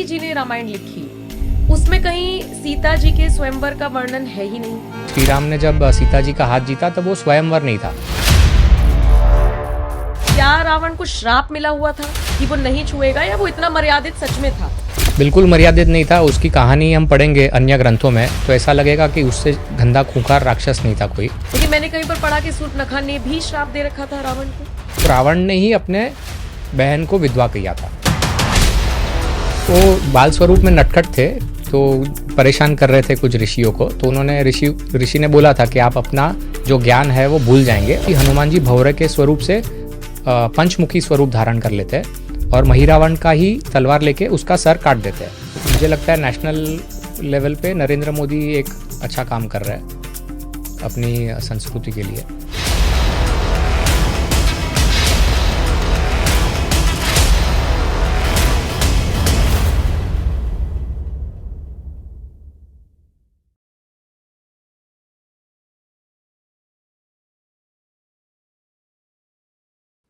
जी ने रामायण लिखी उसमें कहीं सीता जी के स्वयंवर का वर्णन है ही नहीं। श्री राम ने जब सीता जी का हाथ जीता तब वो स्वयंवर नहीं था। क्या रावण को श्राप मिला हुआ था कि वो नहीं छुएगा, या वो इतना मर्यादित सच में था? बिल्कुल मर्यादित नहीं था। उसकी कहानी हम पढ़ेंगे अन्य ग्रंथों में तो ऐसा लगेगा कि उससे गंदा खूंखार राक्षस नहीं था कोई। लेकिन मैंने कहीं पर पढ़ा कि शूर्पणखा ने भी श्राप दे रखा था रावण को। तो रावण ने ही अपने बहन को विधवा किया था। वो बाल स्वरूप में नटखट थे तो परेशान कर रहे थे कुछ ऋषियों को, तो उन्होंने ऋषि ने बोला था कि आप अपना जो ज्ञान है वो भूल जाएंगे। कि हनुमान जी भौरे के स्वरूप से पंचमुखी स्वरूप धारण कर लेते हैं और महिरावण का ही तलवार लेके उसका सर काट देते हैं। मुझे लगता है नेशनल लेवल पे नरेंद्र मोदी एक अच्छा काम कर रहा है अपनी संस्कृति के लिए।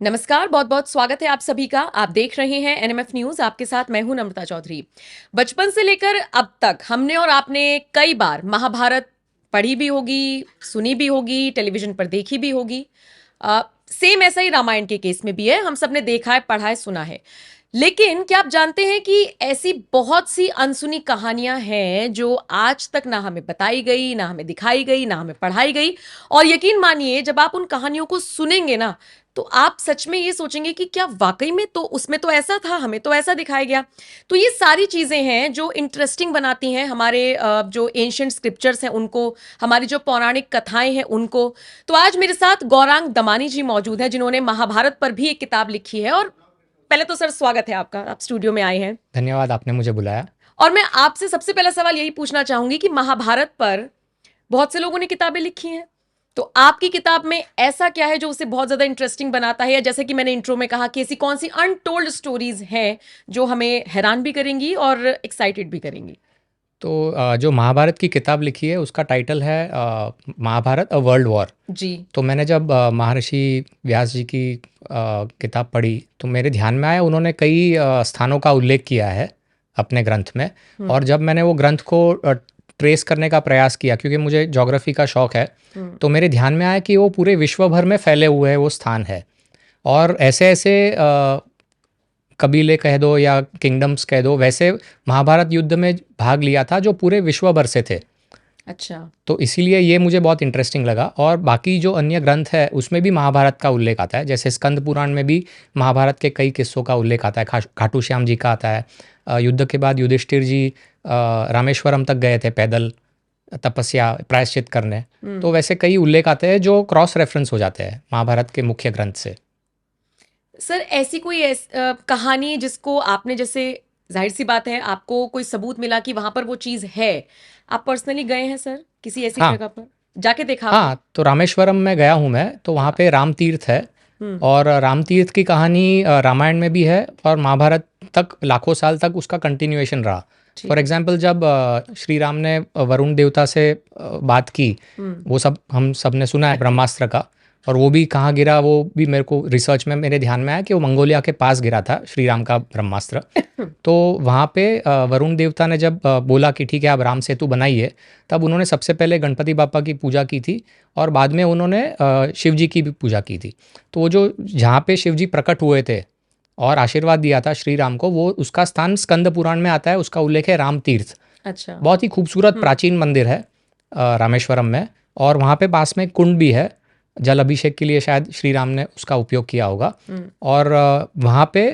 नमस्कार, बहुत बहुत स्वागत है आप सभी का। आप देख रहे हैं एनएमएफ न्यूज। आपके साथ मैं हूं नम्रता चौधरी। बचपन से लेकर अब तक हमने और आपने कई बार महाभारत पढ़ी भी होगी, सुनी भी होगी, टेलीविजन पर देखी भी होगी। सेम ऐसा ही रामायण के केस में भी है। हम सबने देखा है, पढ़ा है, सुना है। लेकिन क्या आप जानते हैं कि ऐसी बहुत सी अनसुनी कहानियां हैं जो आज तक ना हमें बताई गई, ना हमें दिखाई गई, ना हमें पढ़ाई गई। और यकीन मानिए, जब आप उन कहानियों को सुनेंगे ना, तो आप सच में ये सोचेंगे कि क्या वाकई में तो उसमें तो ऐसा था, हमें तो ऐसा दिखाया गया। तो ये सारी चीजें हैं जो इंटरेस्टिंग बनाती हैं हमारे जो एंशिएंट स्क्रिप्चर्स हैं उनको, हमारी जो पौराणिक कथाएं हैं उनको। तो आज मेरे साथ गौरांग दमानी जी मौजूद हैं जिन्होंने महाभारत पर भी एक किताब लिखी है। और पहले तो सर स्वागत है आपका, आप स्टूडियो में आए हैं। धन्यवाद, आपने मुझे बुलाया। और मैं आपसे सबसे पहला सवाल यही पूछना चाहूंगी कि महाभारत पर बहुत से लोगों ने किताबें लिखी हैं, तो आपकी किताब में ऐसा क्या है जो उसे बहुत ज्यादा इंटरेस्टिंग बनाता है, या जैसे कि मैंने इंट्रो में कहा कि ऐसी कौन सी अनटोल्ड स्टोरीज हैं जो हमें हैरान भी करेंगी और एक्साइटेड भी करेंगी? तो जो महाभारत की किताब लिखी है उसका टाइटल है महाभारत अ वर्ल्ड वॉर जी। तो मैंने जब महर्षि व्यास जी की किताब पढ़ी तो मेरे ध्यान में आया, उन्होंने कई स्थानों का उल्लेख किया है अपने ग्रंथ में। और जब मैंने वो ग्रंथ को ट्रेस करने का प्रयास किया, क्योंकि मुझे ज्योग्राफी का शौक है, तो मेरे ध्यान में आया कि वो पूरे विश्व भर में फैले हुए वो स्थान है। और ऐसे ऐसे कबीले कह दो या किंगडम्स कह दो, वैसे महाभारत युद्ध में भाग लिया था जो पूरे विश्व भर से थे। अच्छा। तो इसीलिए ये मुझे बहुत इंटरेस्टिंग लगा। और बाकी जो अन्य ग्रंथ है उसमें भी महाभारत का उल्लेख आता है, जैसे स्कंद पुराण में भी महाभारत के कई किस्सों का उल्लेख आता है। खाटू श्याम जी का आता है। युद्ध के बाद युधिष्ठिर जी रामेश्वरम तक गए थे पैदल तपस्या प्रायश्चित करने। तो वैसे कई उल्लेख आते हैं जो क्रॉस रेफरेंस हो जाते हैं महाभारत के मुख्य ग्रंथ से। सर ऐसी कोई कहानी जिसको आपने, जैसे जाहिर सी बात है आपको कोई सबूत मिला कि वहां पर वो चीज है, आप पर्सनली गए हैं सर किसी ऐसी जगह पर जाके देखा आपने? हाँ, तो रामेश्वरम में गया हूँ मैं, तो वहाँ पे राम तीर्थ है। और राम तीर्थ की कहानी रामायण में भी है और महाभारत तक लाखों साल तक उसका कंटिन्यूएशन रहा। फॉर एग्जाम्पल, जब श्री राम ने वरुण देवता से बात की, वो सब हम सब ने सुना है ब्रह्मास्त्र का, और वो भी कहाँ गिरा वो भी मेरे को रिसर्च में मेरे ध्यान में आया कि वो मंगोलिया के पास गिरा था श्री राम का ब्रह्मास्त्र। तो वहाँ पे वरुण देवता ने जब बोला कि ठीक है आप राम सेतु बनाइए, तब उन्होंने सबसे पहले गणपति बापा की पूजा की थी और बाद में उन्होंने शिव जी की भी पूजा की थी। तो वो जो जहाँ पे शिव जी प्रकट हुए थे और आशीर्वाद दिया था श्री राम को, वो उसका स्थान स्कंद पुराण में आता है, उसका उल्लेख है राम तीर्थ। अच्छा। बहुत ही खूबसूरत प्राचीन मंदिर है रामेश्वरम में। और वहाँ पे पास में कुंड भी है, जल अभिषेक के लिए शायद श्री राम ने उसका उपयोग किया होगा। और वहाँ पे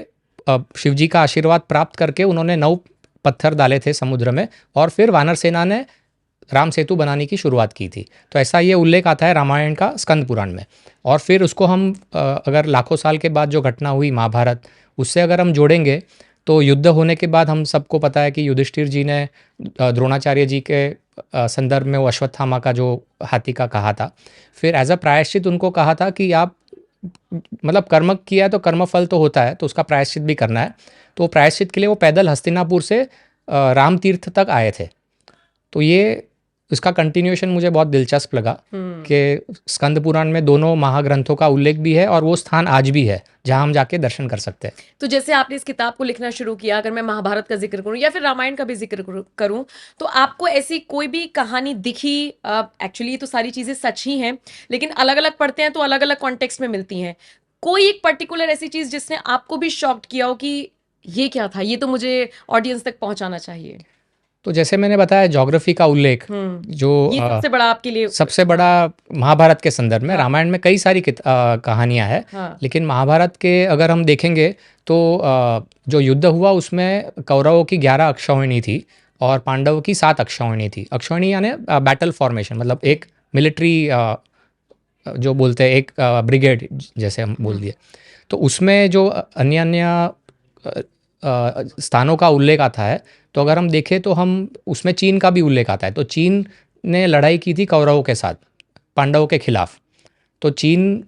शिव जी का आशीर्वाद प्राप्त करके उन्होंने 9 पत्थर डाले थे समुद्र में, और फिर वानर सेना ने राम सेतु बनाने की शुरुआत की थी। तो ऐसा ये उल्लेख आता है रामायण का स्कंद पुराण में। और फिर उसको हम अगर लाखों साल के बाद जो घटना हुई महाभारत, उससे अगर हम जोड़ेंगे तो युद्ध होने के बाद हम सबको पता है कि युधिष्ठिर जी ने द्रोणाचार्य जी के संदर्भ में वो अश्वत्थामा का जो हाथी का कहा था, फिर एज अ प्रायश्चित उनको कहा था कि आप मतलब कर्म किया है तो कर्मफल तो होता है, तो उसका प्रायश्चित भी करना है। तो प्रायश्चित के लिए वो पैदल हस्तिनापुर से राम तीर्थ तक आए थे। तो ये इसका कंटिन्यूएशन मुझे बहुत दिलचस्प लगा कि स्कंद पुराण में दोनों महाग्रंथों का उल्लेख भी है और वो स्थान आज भी है जहां हम जाके दर्शन कर सकते हैं। तो जैसे आपने इस किताब को लिखना शुरू किया, अगर मैं महाभारत का जिक्र करूं या फिर रामायण का भी जिक्र करूं, तो आपको ऐसी कोई भी कहानी दिखी? एक्चुअली तो सारी चीजें सच ही हैं, लेकिन अलग अलग पढ़ते हैं तो अलग अलग कॉन्टेक्स्ट में मिलती हैं। कोई एक पर्टिकुलर ऐसी चीज जिसने आपको भी शॉक्ड किया हो कि ये क्या था, ये तो मुझे ऑडियंस तक पहुंचाना चाहिए? तो जैसे मैंने बताया ज्योग्राफी का उल्लेख जो ये सबसे बड़ा आपके लिए सबसे बड़ा महाभारत के संदर्भ में। हाँ। रामायण में कई सारी कहानियां हैं, हाँ। लेकिन महाभारत के अगर हम देखेंगे तो जो युद्ध हुआ उसमें कौरवों की 11 अक्षौहिणी थी और पांडवों की 7 अक्षौहिणी थी। अक्षौहिणी यानी बैटल फॉर्मेशन, मतलब एक मिलिट्री जो बोलते हैं एक ब्रिगेड जैसे हम बोल दिए। तो उसमें जो अन्य अन्य स्थानों का उल्लेख आता है, तो अगर हम देखें तो हम उसमें चीन का भी उल्लेख आता है। तो चीन ने लड़ाई की थी कौरवों के साथ पांडवों के खिलाफ, तो चीन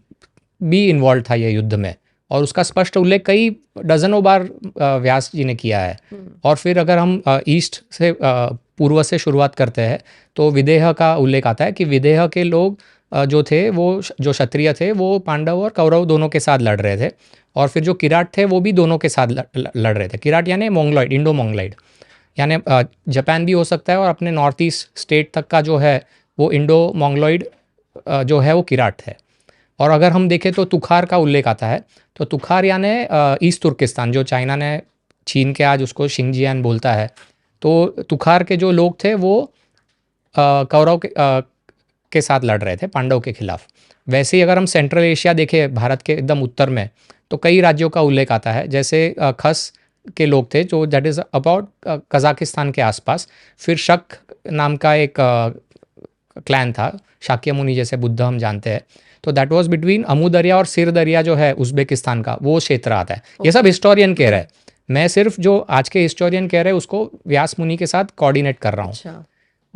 भी इन्वॉल्व था ये युद्ध में और उसका स्पष्ट उल्लेख कई डजनों बार व्यास जी ने किया है। और फिर अगर हम ईस्ट से पूर्व से शुरुआत करते हैं तो विदेह का उल्लेख आता है कि विदेह के लोग जो थे, वो जो क्षत्रिय थे, वो पांडव और कौरव दोनों के साथ लड़ रहे थे। और फिर जो किराट थे वो भी दोनों के साथ लड़ रहे थे। किराट यानी मोंगलॉइड, इंडो मोंगलॉइड, यानी जापान भी हो सकता है और अपने नॉर्थ ईस्ट स्टेट तक का जो है वो इंडो मोंगलॉइड जो है वो किराट है। और अगर हम देखें तो तुखार का उल्लेख आता है। तो तुखार यानी ईस्ट तुर्किस्तान, जो चाइना ने चीन के आज उसको शिंगजियान बोलता है। तो तुखार के जो लोग थे वो कौरव के साथ लड़ रहे थे पांडव के खिलाफ। वैसे ही अगर हम सेंट्रल एशिया देखें, भारत के एकदम उत्तर में, तो कई राज्यों का उल्लेख आता है। जैसे खस के लोग थे जो दैट इज़ अबाउट कजाकिस्तान के आसपास। फिर शक नाम का एक क्लैन था, शाक्य मुनि जैसे बुद्ध हम जानते हैं। तो दैट वाज बिटवीन अमू दरिया और सिर दरिया जो है उज्बेकिस्तान का, वो क्षेत्र आता है। ये सब हिस्टोरियन कह रहे हैं, मैं सिर्फ जो आज के हिस्टोरियन कह रहे हैं उसको व्यास मुनि के साथ कोऑर्डिनेट कर रहा हूँ।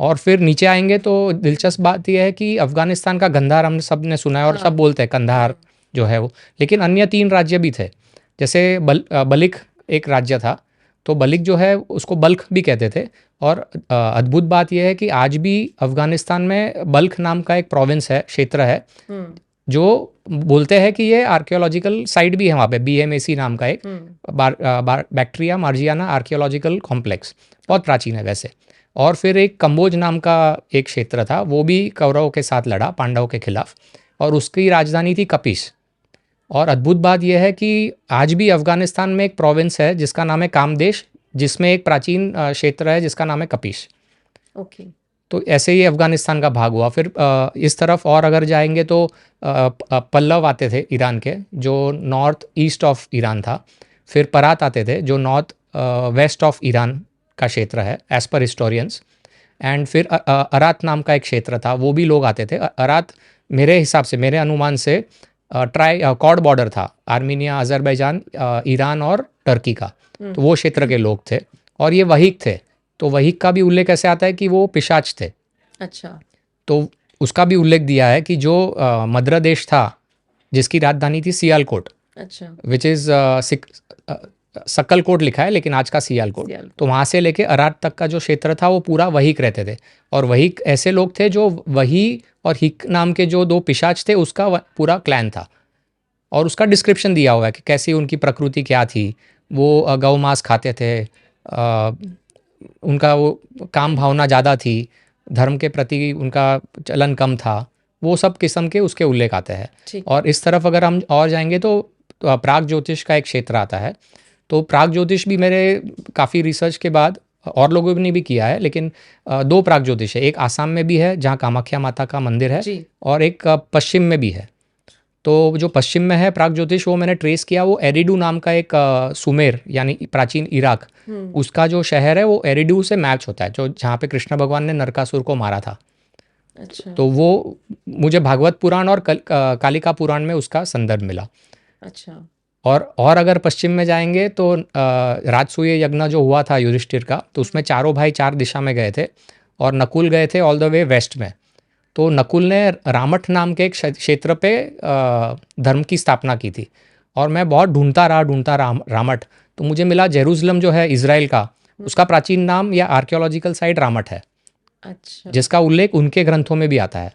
और फिर नीचे आएंगे तो दिलचस्प बात यह है कि अफगानिस्तान का गंधार हम सब ने सुना है और सब बोलते हैं कंधार जो है वो, लेकिन अन्य 3 राज्य भी थे। जैसे बलिक एक राज्य था, तो बलिक जो है उसको बल्ख भी कहते थे। और अद्भुत बात यह है कि आज भी अफगानिस्तान में बल्ख नाम का एक प्रोविंस है, क्षेत्र है, जो बोलते हैं कि ये आर्कियोलॉजिकल साइट भी है वहाँ पे। BMAC नाम का एक बैक्टीरिया मार्जियाना आर्कियोलॉजिकल कॉम्प्लेक्स, बहुत प्राचीन है वैसे। और फिर एक कंबोज नाम का एक क्षेत्र था, वो भी कौरवों के साथ लड़ा पांडवों के खिलाफ, और उसकी राजधानी थी कपिश। और अद्भुत बात यह है कि आज भी अफगानिस्तान में एक प्रोविंस है जिसका नाम है कामदेश, जिसमें एक प्राचीन क्षेत्र है जिसका नाम है कपिश। ओके। तो ऐसे ही अफगानिस्तान का भाग हुआ। फिर इस तरफ और अगर जाएंगे तो पल्लव आते थे ईरान के, जो नॉर्थ ईस्ट ऑफ ईरान था। फिर परात आते थे जो नॉर्थ वेस्ट ऑफ ईरान का क्षेत्र है एज पर हिस्टोरियंस। एंड फिर अरात नाम का एक क्षेत्र था, वो भी लोग आते थे। अरात मेरे हिसाब से, मेरे अनुमान से कॉर्ड बॉर्डर था आर्मीनिया, अजरबैजान, ईरान और टर्की का। तो वो क्षेत्र के लोग थे। और ये वहीक थे, तो वहीक का भी उल्लेख ऐसे आता है कि वो पिशाच थे। अच्छा। तो उसका भी उल्लेख दिया है कि जो मद्र देश था जिसकी राजधानी थी सियालकोट, अच्छा, विच इज़ सक्कलकोट लिखा है लेकिन आज का सियालकोट। तो वहाँ से लेके अरात तक का जो क्षेत्र था वो पूरा वहीक रहते थे। और वहीक ऐसे लोग थे जो वही और हिक नाम के जो 2 पिशाच थे उसका पूरा क्लैन था। और उसका डिस्क्रिप्शन दिया हुआ है कि कैसी उनकी प्रकृति क्या थी। वो गौ मांस खाते थे, उनका वो काम भावना ज़्यादा थी, धर्म के प्रति उनका चलन कम था। वो सब किस्म के उसके उल्लेख आते हैं। और इस तरफ अगर हम और जाएंगे तो प्राग ज्योतिष का एक क्षेत्र आता है। तो प्राग ज्योतिष भी मेरे काफ़ी रिसर्च के बाद और लोगों ने भी किया है, लेकिन 2 प्राग ज्योतिष है। एक आसाम में भी है जहाँ कामाख्या माता का मंदिर है, और एक पश्चिम में भी है। तो जो पश्चिम में है प्राग ज्योतिष, वो मैंने ट्रेस किया, वो एरिडू नाम का एक सुमेर यानी प्राचीन इराक, उसका जो शहर है वो एरिडू से मैच होता है, जो जहाँ पे कृष्ण भगवान ने नरकासुर को मारा था। अच्छा। तो वो मुझे भागवत पुराण और कालिका पुराण में उसका संदर्भ मिला। अच्छा। और अगर पश्चिम में जाएंगे तो राजसूय यज्ञ जो हुआ था युधिष्ठिर का, तो उसमें चारों भाई 4 दिशा में गए थे और नकुल गए थे ऑल द वे वेस्ट में। तो नकुल ने रामठ नाम के एक क्षेत्र पे धर्म की स्थापना की थी। और मैं बहुत ढूंढता रहा रामठ, तो मुझे मिला जेरूसलम जो है इज़राइल का, उसका प्राचीन नाम या आर्कियोलॉजिकल साइट रामठ है। अच्छा। जिसका उल्लेख उनके ग्रंथों में भी आता है।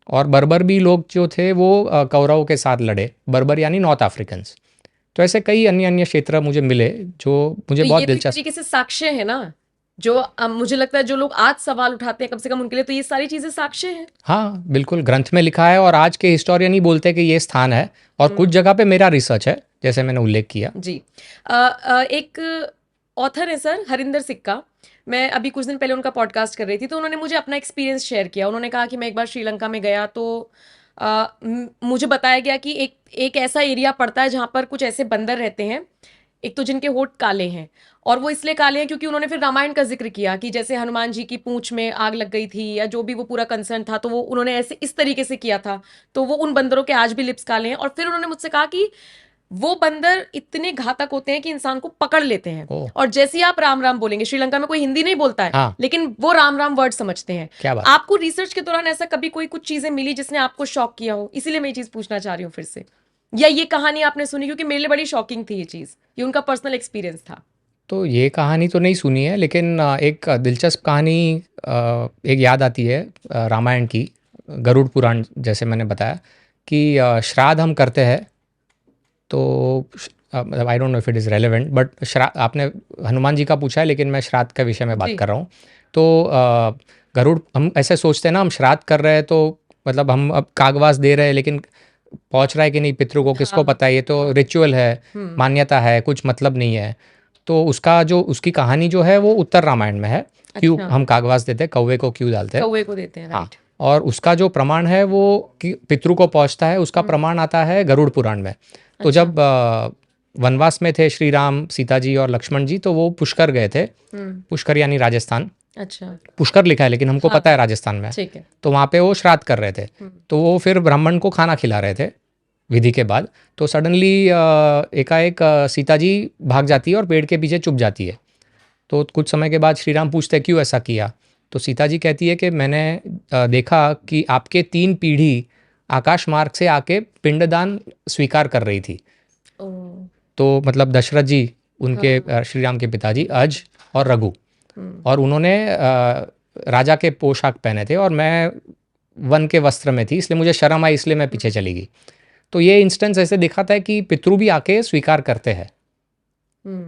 और बर्बर भी लोग जो थे वो कौरवों के साथ लड़े, बर्बर यानी नॉर्थ अफ्रीकन्स। तो ऐसे कई अन्य अन्य क्षेत्र मुझे मिले जो मुझे तो बहुत ये तो एक दिलचस्प। तरीके से साक्ष्य है ना, जो मुझे लगता है जो लोग आज सवाल उठाते हैं कम से कम उनके लिए तो ये सारी चीजें साक्ष्य हैं। हाँ बिल्कुल, ग्रंथ में लिखा है और आज के हिस्टोरियन ही बोलते हैं कि ये स्थान है, और कुछ जगह पे मेरा रिसर्च है जैसे मैंने उल्लेख किया। जी। एक ऑथर है सर, हरिंदर सिक्का। मैं अभी कुछ दिन पहले उनका पॉडकास्ट कर रही थी तो उन्होंने मुझे अपना एक्सपीरियंस शेयर किया। उन्होंने कहा कि मैं एक बार श्रीलंका में गया तो मुझे बताया गया कि एक एक ऐसा एरिया पड़ता है जहाँ पर कुछ ऐसे बंदर रहते हैं, एक तो जिनके होंठ काले हैं, और वो इसलिए काले हैं क्योंकि उन्होंने फिर रामायण का जिक्र किया कि जैसे हनुमान जी की पूंछ में आग लग गई थी या जो भी वो पूरा कंसर्न था तो वो उन्होंने ऐसे इस तरीके से किया था, तो वो उन बंदरों के आज भी लिप्स काले हैं। और फिर उन्होंने मुझसे कहा कि वो बंदर इतने घातक होते हैं कि इंसान को पकड़ लेते हैं, ओह। और जैसे ही आप राम राम बोलेंगे, श्रीलंका में कोई हिंदी नहीं बोलता है हाँ। लेकिन वो राम राम वर्ड समझते हैं। क्या बात। आपको रिसर्च के दौरान ऐसा कभी कोई कुछ चीजें मिली जिसने आपको शॉक किया हो? इसीलिए मैं ये चीज पूछना चाह रही हूँ फिर से, या ये कहानी आपने सुनी? क्योंकि मेरे लिए बड़ी शॉकिंग थी ये चीज, ये उनका पर्सनल एक्सपीरियंस था। तो ये कहानी तो नहीं सुनी है, लेकिन एक दिलचस्प कहानी एक याद आती है रामायण की, गरुड़ पुराण, जैसे मैंने बताया कि श्राद्ध हम करते हैं तो मतलब I don't know if it is relevant, but श्राद्ध आपने हनुमान जी का पूछा है लेकिन मैं श्राद्ध के विषय में बात जी। कर रहा हूँ। तो गरुड़, हम ऐसे सोचते हैं ना, हम श्राद्ध कर रहे हैं तो मतलब हम अब कागवास दे रहे हैं, लेकिन पहुँच रहा है कि नहीं पितरों को किसको हाँ। पता है, ये तो रिचुअल है, मान्यता है, कुछ मतलब नहीं है। तो उसका जो उसकी कहानी जो है वो उत्तर रामायण में है, क्यों अच्छा, हम कागवास देते हैं, कौवे को क्यों डालते हैं। कौवे को देते हैं, हाँ, राइट। और उसका जो प्रमाण है वो कि पितरों को पहुंचता है, उसका प्रमाण आता है गरुड़ पुराण में। तो अच्छा। जब वनवास में थे श्री राम, सीता जी और लक्ष्मण जी, तो वो पुष्कर गए थे। पुष्कर यानी राजस्थान, अच्छा। पुष्कर लिखा है लेकिन हमको हाँ, पता है राजस्थान में है। ठीक है। तो वहाँ पे वो श्राद्ध कर रहे थे, तो वो फिर ब्राह्मण को खाना खिला रहे थे विधि के बाद। तो सडनली एकाएक सीता जी भाग जाती है और पेड़ के पीछे छुप जाती है। तो कुछ समय के बाद श्री राम पूछते हैं क्यों ऐसा किया। तो सीता जी कहती है कि मैंने देखा कि आपके 3 पीढ़ी आकाश मार्ग से आके पिंडदान स्वीकार कर रही थी। ओ। तो मतलब दशरथ जी, उनके हाँ। श्री राम के पिताजी अज और रघु, हम्म। और उन्होंने राजा के पोशाक पहने थे और मैं वन के वस्त्र में थी, इसलिए मुझे शर्म आई, इसलिए मैं पीछे चली गई। तो ये इंस्टेंस ऐसे दिखाता है कि पितृ भी आके स्वीकार करते हैं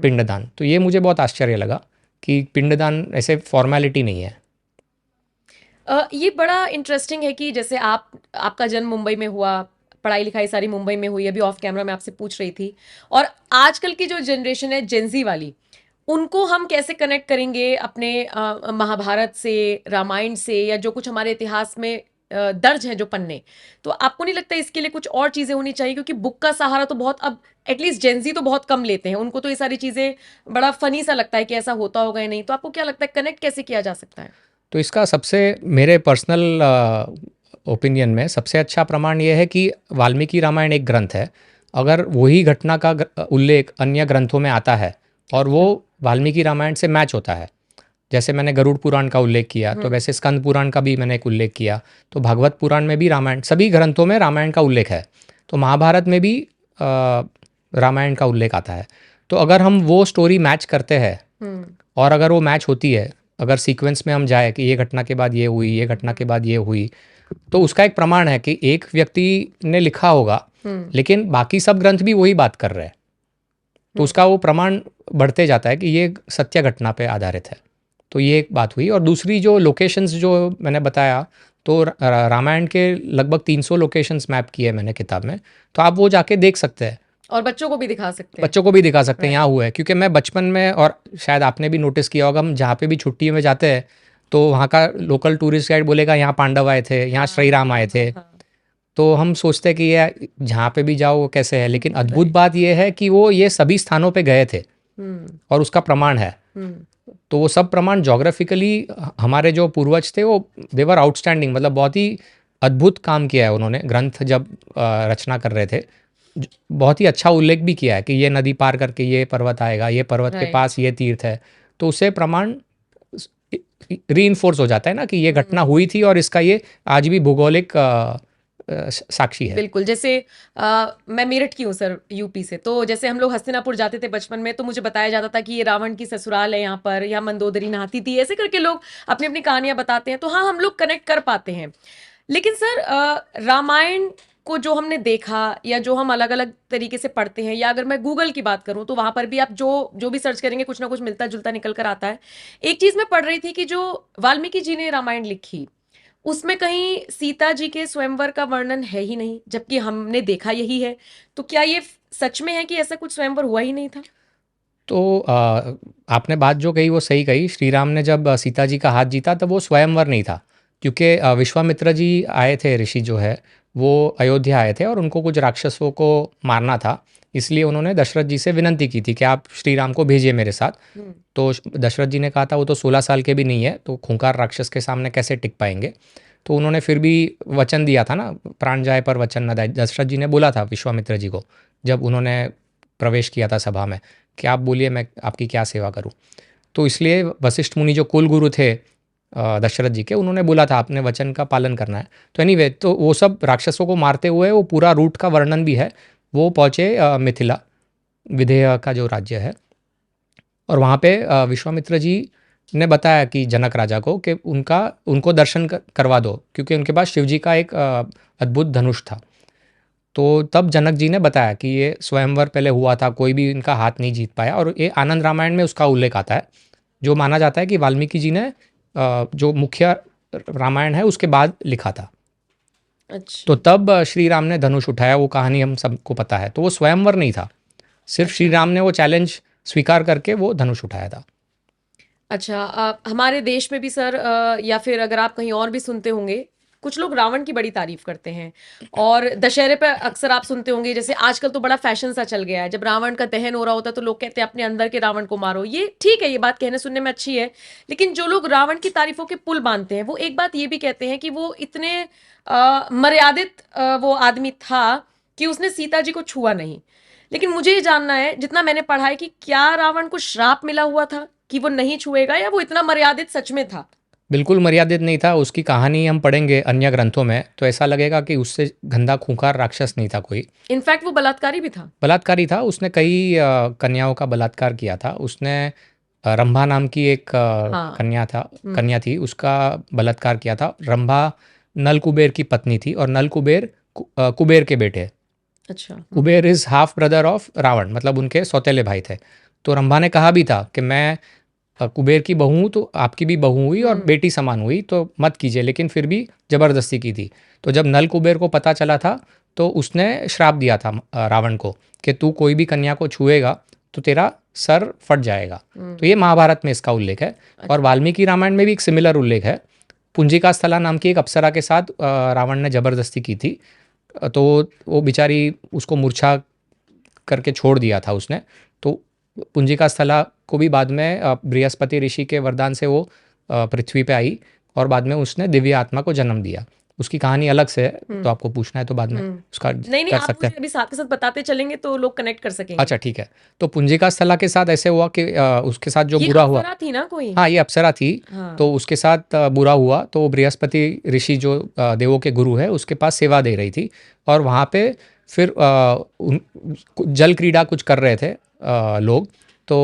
पिंडदान। तो ये मुझे बहुत आश्चर्य लगा कि पिंडदान ऐसे फॉर्मेलिटी नहीं है। ये बड़ा इंटरेस्टिंग है कि जैसे आपका जन्म मुंबई में हुआ, पढ़ाई लिखाई सारी मुंबई में हुई, अभी ऑफ कैमरा मैं आपसे पूछ रही थी, और आजकल की जो जनरेशन है जेंजी वाली, उनको हम कैसे कनेक्ट करेंगे अपने महाभारत से, रामायण से, या जो कुछ हमारे इतिहास में दर्ज है जो पन्ने? तो आपको नहीं लगता इसके लिए कुछ और चीजें होनी चाहिए? क्योंकि बुक का सहारा तो बहुत, अब एटलीस्ट जेंजी तो बहुत कम लेते हैं, उनको तो ये सारी चीजें बड़ा फनी सा लगता है कि ऐसा होता होगा या नहीं। तो आपको क्या लगता है कनेक्ट कैसे किया जा सकता है? तो इसका सबसे, मेरे पर्सनल ओपिनियन में सबसे अच्छा प्रमाण ये है कि वाल्मीकि रामायण एक ग्रंथ है। अगर वही घटना का उल्लेख अन्य ग्रंथों में आता है और वो वाल्मीकि रामायण से मैच होता है, जैसे मैंने गरुड़ पुराण का उल्लेख किया, तो वैसे स्कंद पुराण का भी मैंने एक उल्लेख किया, तो भागवत पुराण में भी रामायण, सभी ग्रंथों में रामायण का उल्लेख है। तो महाभारत में भी रामायण का उल्लेख आता है। तो अगर हम वो स्टोरी मैच करते हैं, और अगर वो मैच होती है, अगर सीक्वेंस में हम जाए कि ये घटना के बाद ये हुई, ये घटना के बाद ये हुई, तो उसका एक प्रमाण है कि एक व्यक्ति ने लिखा होगा लेकिन बाकी सब ग्रंथ भी वही बात कर रहे हैं। तो उसका वो प्रमाण बढ़ते जाता है कि ये सत्य घटना पे आधारित है। तो ये एक बात हुई। और दूसरी जो लोकेशंस जो मैंने बताया, तो रामायण के लगभग 300 लोकेशंस मैप किए मैंने किताब में, तो आप वो जाके देख सकते हैं, और बच्चों को भी दिखा सकते हैं। बच्चों को भी दिखा सकते हैं यहाँ हुआ है। क्योंकि मैं बचपन में, और शायद आपने भी नोटिस किया होगा, हम जहाँ पे भी छुट्टी में जाते हैं तो वहाँ का लोकल टूरिस्ट गाइड बोलेगा यहाँ पांडव आए थे, यहाँ श्री राम आए थे। तो हम सोचते हैं कि ये जहाँ पे भी जाओ वो कैसे है, लेकिन अद्भुत बात ये है कि वो ये सभी स्थानों पे गए थे और उसका प्रमाण है। तो वो सब प्रमाण जोग्राफिकली, हमारे जो पूर्वज थे वो देवर आउटस्टैंडिंग, मतलब बहुत ही अद्भुत काम किया है उन्होंने। ग्रंथ जब रचना कर रहे थे, बहुत ही अच्छा उल्लेख भी किया है कि ये नदी पार करके ये पर्वत आएगा, ये पर्वत के पास ये तीर्थ है। तो उससे प्रमाण रीइंफोर्स हो जाता है ना कि ये घटना हुई थी और इसका ये आज भी भौगोलिक साक्षी है। बिल्कुल। जैसे मैं मेरठ की हूँ सर, यूपी से। तो जैसे हम लोग हस्तिनापुर जाते थे बचपन में, तो मुझे बताया जाता था कि ये रावण की ससुराल है यहाँ पर, या मंदोदरी नहाती थी, ऐसे करके लोग अपनी अपनी कहानियां बताते हैं। तो हाँ, हम लोग कनेक्ट कर पाते हैं। लेकिन सर रामायण को जो हमने देखा, या जो हम अलग अलग तरीके से पढ़ते हैं, या अगर मैं गूगल की बात करूं तो वहां पर भी आप जो जो भी सर्च करेंगे कुछ ना कुछ मिलता जुलता निकल कर आता है। एक चीज मैं पढ़ रही थी कि जो वाल्मीकि जी ने रामायण लिखी, उसमें कहीं सीता जी के स्वयंवर का वर्णन है ही नहीं, जबकि हमने देखा यही है। तो क्या ये सच में है कि ऐसा कुछ स्वयंवर हुआ ही नहीं था? तो आपने बात जो कही वो सही कही। श्री राम ने जब सीता जी का हाथ जीता तब वो स्वयंवर नहीं था, क्योंकि विश्वामित्र जी आए थे, ऋषि जो है वो अयोध्या आए थे और उनको कुछ राक्षसों को मारना था। इसलिए उन्होंने दशरथ जी से विनंती की थी कि आप श्री राम को भेजिए मेरे साथ। तो दशरथ जी ने कहा था वो तो 16 साल के भी नहीं है, तो खूंखार राक्षस के सामने कैसे टिक पाएंगे। तो उन्होंने फिर भी वचन दिया था ना, प्राण जाए पर वचन न जाए। दशरथ जी ने बोला था विश्वामित्र जी को, जब उन्होंने प्रवेश किया था सभा में, कि आप बोलिए मैं आपकी क्या सेवा करूं। तो इसलिए वशिष्ठ मुनि जो कुल गुरु थे दशरथ जी के, उन्होंने बोला था आपने वचन का पालन करना है। तो एनीवे, तो वो सब राक्षसों को मारते हुए वो पूरा रूट का वर्णन भी है। वो पहुँचे मिथिला, विदेह का जो राज्य है, और वहाँ पे विश्वामित्र जी ने बताया कि जनक राजा को कि उनको दर्शन करवा दो, क्योंकि उनके पास शिव जी का एक अद्भुत धनुष था। तो तब जनक जी ने बताया कि ये स्वयंवर पहले हुआ था, कोई भी इनका हाथ नहीं जीत पाया, और ये आनंद रामायण में उसका उल्लेख आता है, जो माना जाता है कि वाल्मीकि जी ने जो मुख्य रामायण है उसके बाद लिखा था। अच्छा। तो तब श्री राम ने धनुष उठाया, वो कहानी हम सबको पता है। तो वो स्वयंवर नहीं था, सिर्फ श्री राम ने वो चैलेंज स्वीकार करके वो धनुष उठाया था। अच्छा, हमारे देश में भी सर, या फिर अगर आप कहीं और भी सुनते होंगे, कुछ लोग रावण की बड़ी तारीफ करते हैं। और दशहरे पे अक्सर आप सुनते होंगे, जैसे आजकल तो बड़ा फैशन सा चल गया है, जब रावण का दहन हो रहा होता है तो लोग कहते हैं अपने अंदर के रावण को मारो। ये ठीक है, ये बात कहने सुनने में अच्छी है। लेकिन जो लोग रावण की तारीफों के पुल बांधते हैं, वो एक बात ये भी कहते हैं कि वो इतने मर्यादित वो आदमी था कि उसने सीता जी को छुआ नहीं। लेकिन मुझे ये जानना है, जितना मैंने पढ़ा है, कि क्या रावण को श्राप मिला हुआ था कि वो नहीं छुएगा, या वो इतना मर्यादित सच में था? बिल्कुल मर्यादित नहीं था। उसकी कहानी हम पढ़ेंगे अन्य ग्रंथों में तो ऐसा लगेगा कि उससे गंदा खूंखार राक्षस नहीं था कोई। इनफैक्ट वो बलात्कारी भी था। बलात्कारी था, उसने कई कन्याओं का बलात्कार किया था। उसने रंभा नाम की एक हाँ। कन्या थी, उसका बलात्कार किया था। रंभा नल कुबेर की पत्नी थी, और नल कुबेर कुबेर के बेटे। अच्छा। Kuber is half brother of Ravana, मतलब उनके सौतेले भाई थे। तो रंभा ने कहा भी था कि मैं कुबेर की बहू हूँ, तो आपकी भी बहू हुई और बेटी समान हुई, तो मत कीजिए। लेकिन फिर भी ज़बरदस्ती की थी। तो जब नल कुबेर को पता चला था तो उसने श्राप दिया था रावण को कि तू कोई भी कन्या को छुएगा तो तेरा सर फट जाएगा। तो ये महाभारत में इसका उल्लेख है। और वाल्मीकि रामायण में भी एक सिमिलर उल्लेख है। पुंजिका स्थला नाम की एक अप्सरा के साथ रावण ने ज़बरदस्ती की थी, तो वो बेचारी, उसको मूर्छा करके छोड़ दिया था उसने। तो पुंजिका स्थला को भी बाद में बृहस्पति ऋषि के वरदान से वो पृथ्वी पे आई, और बाद में उसने दिव्य आत्मा को जन्म दिया। उसकी कहानी अलग से है, तो आपको पूछना है तो बाद में उसका नहीं कर आप सकते मुझे हैं। अभी साथ के साथ बताते चलेंगे तो लोग कनेक्ट कर सकेंगे। अच्छा ठीक है। तो पुंजिका स्थला के साथ ऐसे हुआ कि उसके साथ जो ये बुरा हुआ, अप्सरा थी ना कोई? हाँ ये अप्सरा थी। हाँ। तो उसके साथ बुरा हुआ, तो बृहस्पति ऋषि जो देवों के गुरु है उसके पास सेवा दे रही थी, और वहाँ पे फिर जल क्रीड़ा कुछ कर रहे थे लोग। तो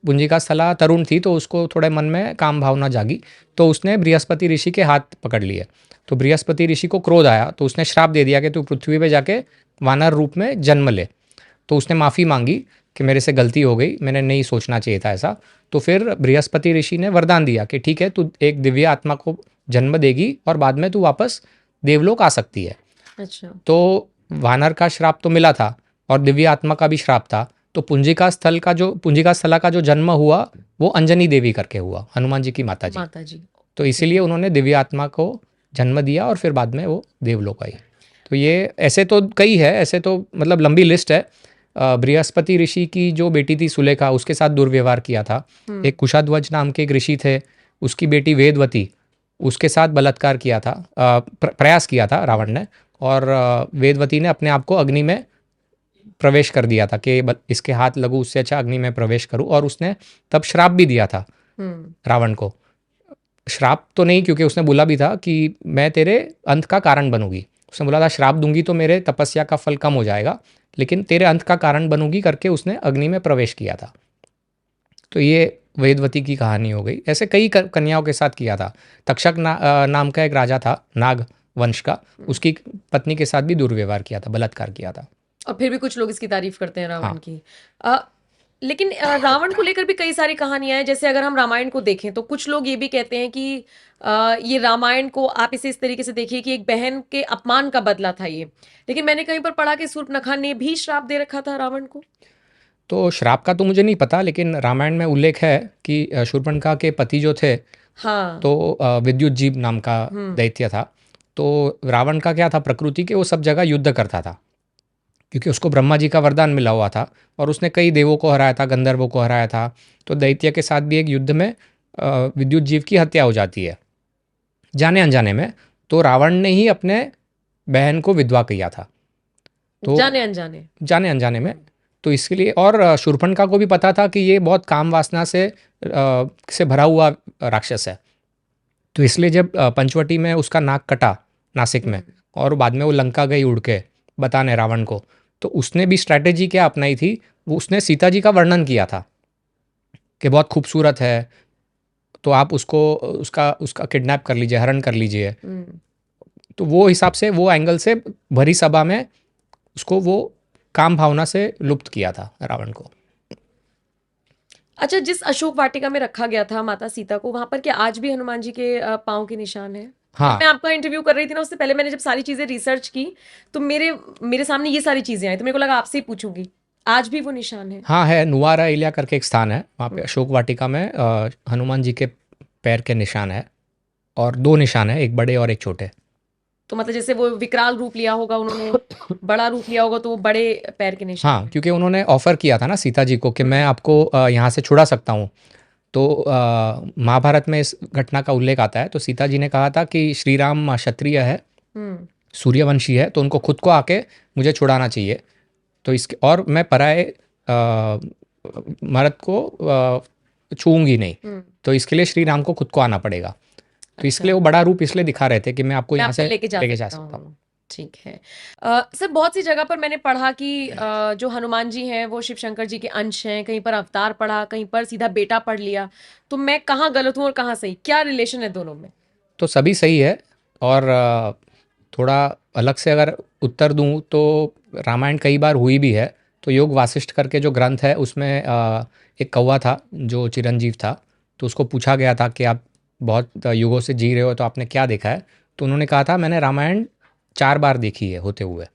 पुंजिका स्थला तरुण थी, तो उसको थोड़े मन में काम भावना जागी, तो उसने बृहस्पति ऋषि के हाथ पकड़ लिए। तो बृहस्पति ऋषि को क्रोध आया, तो उसने श्राप दे दिया कि तू पृथ्वी पे जाके वानर रूप में जन्म ले। तो उसने माफ़ी मांगी कि मेरे से गलती हो गई, मैंने नहीं सोचना चाहिए था ऐसा। तो फिर बृहस्पति ऋषि ने वरदान दिया कि ठीक है, तू एक दिव्य आत्मा को जन्म देगी और बाद में तू वापस देवलोक आ सकती है। अच्छा। तो वानर का श्राप तो मिला था और दिव्य आत्मा का भी श्राप था। तो पुंजिका स्थला का जो जन्म हुआ वो अंजनी देवी करके हुआ, हनुमान जी की माता जी। तो इसीलिए उन्होंने दिव्य आत्मा को जन्म दिया और फिर बाद में वो देवलोक आई। तो ये ऐसे तो कई है, ऐसे तो मतलब लंबी लिस्ट है। बृहस्पति ऋषि की जो बेटी थी सुलेखा, उसके साथ दुर्व्यवहार किया था। एक कुशाध्वज नाम के एक ऋषि थे, उसकी बेटी वेदवती, उसके साथ बलात्कार किया था, प्रयास किया था रावण ने। और वेदवती ने अपने आप को अग्नि में प्रवेश कर दिया था कि इसके हाथ लगू, उससे अच्छा अग्नि में प्रवेश करूं। और उसने तब श्राप भी दिया था रावण को। श्राप तो नहीं, क्योंकि उसने बोला भी था कि मैं तेरे अंत का कारण बनूंगी। उसने बोला था श्राप दूंगी तो मेरे तपस्या का फल कम हो जाएगा, लेकिन तेरे अंत का कारण बनूंगी करके उसने अग्नि में प्रवेश किया था। तो ये वेदवती की कहानी हो गई। ऐसे कई कन्याओं के साथ किया था। तक्षक नाम का एक राजा था नाग वंश का, उसकी पत्नी के साथ भी दुर्व्यवहार किया था, बलात्कार किया था। और फिर भी कुछ लोग इसकी तारीफ करते हैं रावण हाँ। की। लेकिन रावण को लेकर भी कई सारी कहानियां हैं। जैसे अगर हम रामायण को देखें तो कुछ लोग ये भी कहते हैं कि ये रामायण को आप इसे इस तरीके से देखिए कि एक बहन के अपमान का बदला था ये। लेकिन मैंने कहीं पर पढ़ा कि शूर्पणखा ने भी श्राप दे रखा था रावण को। तो श्राप का तो मुझे नहीं पता, लेकिन रामायण में उल्लेख है कि शूर्पणखा के पति जो थे, हाँ। तो विद्युतजीव नाम का दैत्य था। तो रावण का क्या था प्रकृति के, वो सब जगह युद्ध करता था, क्योंकि उसको ब्रह्मा जी का वरदान मिला हुआ था और उसने कई देवों को हराया था, गंधर्वों को हराया था। तो दैत्य के साथ भी एक युद्ध में विद्युत जीव की हत्या हो जाती है जाने अनजाने में। तो रावण ने ही अपने बहन को विधवा किया था, तो जाने अनजाने। जाने अनजाने में। तो इसके लिए, और शूर्पणखा को भी पता था कि ये बहुत काम वासना से भरा हुआ राक्षस है। तो इसलिए जब पंचवटी में उसका नाक कटा नासिक में, और बाद में वो लंका गई उड़ के बताने रावण को, तो उसने भी स्ट्रैटेजी क्या अपनाई थी, वो उसने सीता जी का वर्णन किया था कि बहुत खूबसूरत है, तो आप उसको उसका उसका किडनैप कर लीजिए, हरण कर लीजिए। तो वो हिसाब से, वो एंगल से भरी सभा में उसको वो काम भावना से लुप्त किया था रावण को। अच्छा, जिस अशोक वाटिका में रखा गया था माता सीता को, वहां पर क्या आज भी हनुमान जी के पाँव के निशान है? हाँ। मैं आपका इंटरव्यू कर रही थी ना, उससे पहले मैंने जब सारी चीजें रिसर्च की तो मेरे मेरे सामने ये सारी चीजें आई, तो मेरे को लगा आपसे ही पूछूंगी, आज भी वो निशान है? हाँ है, नुआरा इलिया करके एक स्थान है, वहाँ पे अशोक वाटिका में हनुमान जी के पैर के निशान है, और 2 निशान है, एक बड़े और एक छोटे। तो मतलब जैसे वो विकराल रूप लिया होगा उन्होंने, बड़ा रूप लिया होगा, तो वो बड़े पैर के निशान हाँ, हैं। क्योंकि उन्होंने ऑफर किया था ना सीता जी को कि मैं आपको यहाँ से छुड़ा सकता हूँ। तो महाभारत में इस घटना का उल्लेख आता है। तो सीता जी ने कहा था कि श्री राम क्षत्रिय है, हम्म। सूर्यवंशी है, तो उनको खुद को आके मुझे छुड़ाना चाहिए। तो इसके, और मैं पराये मर्द को छूऊंगी नहीं, हम्म। तो इसके लिए श्री राम को खुद को आना पड़ेगा। तो इसके लिए वो बड़ा रूप इसलिए दिखा रहे थे कि मैं आपको मैं यहाँ आपको से लेके जा लेके जा सकता सकता हूँ। हूँ। ठीक है। सर, बहुत सी जगह पर मैंने पढ़ा कि जो हनुमान जी हैं वो शिव शंकर जी के अंश हैं। कहीं पर अवतार पढ़ा, कहीं पर सीधा बेटा पढ़ लिया। तो मैं कहाँ गलत हूँ और कहाँ सही? क्या रिलेशन है दोनों में? तो सभी सही है, और थोड़ा अलग से अगर उत्तर दूं तो रामायण कई बार हुई भी है। तो योग वासिष्ठ करके जो ग्रंथ है, उसमें एक कौवा था जो चिरंजीव था। तो उसको पूछा गया था कि आप बहुत युगों से जी रहे हो, तो आपने क्या देखा है? तो उन्होंने कहा था मैंने रामायण 4 बार देखी है होते हुए।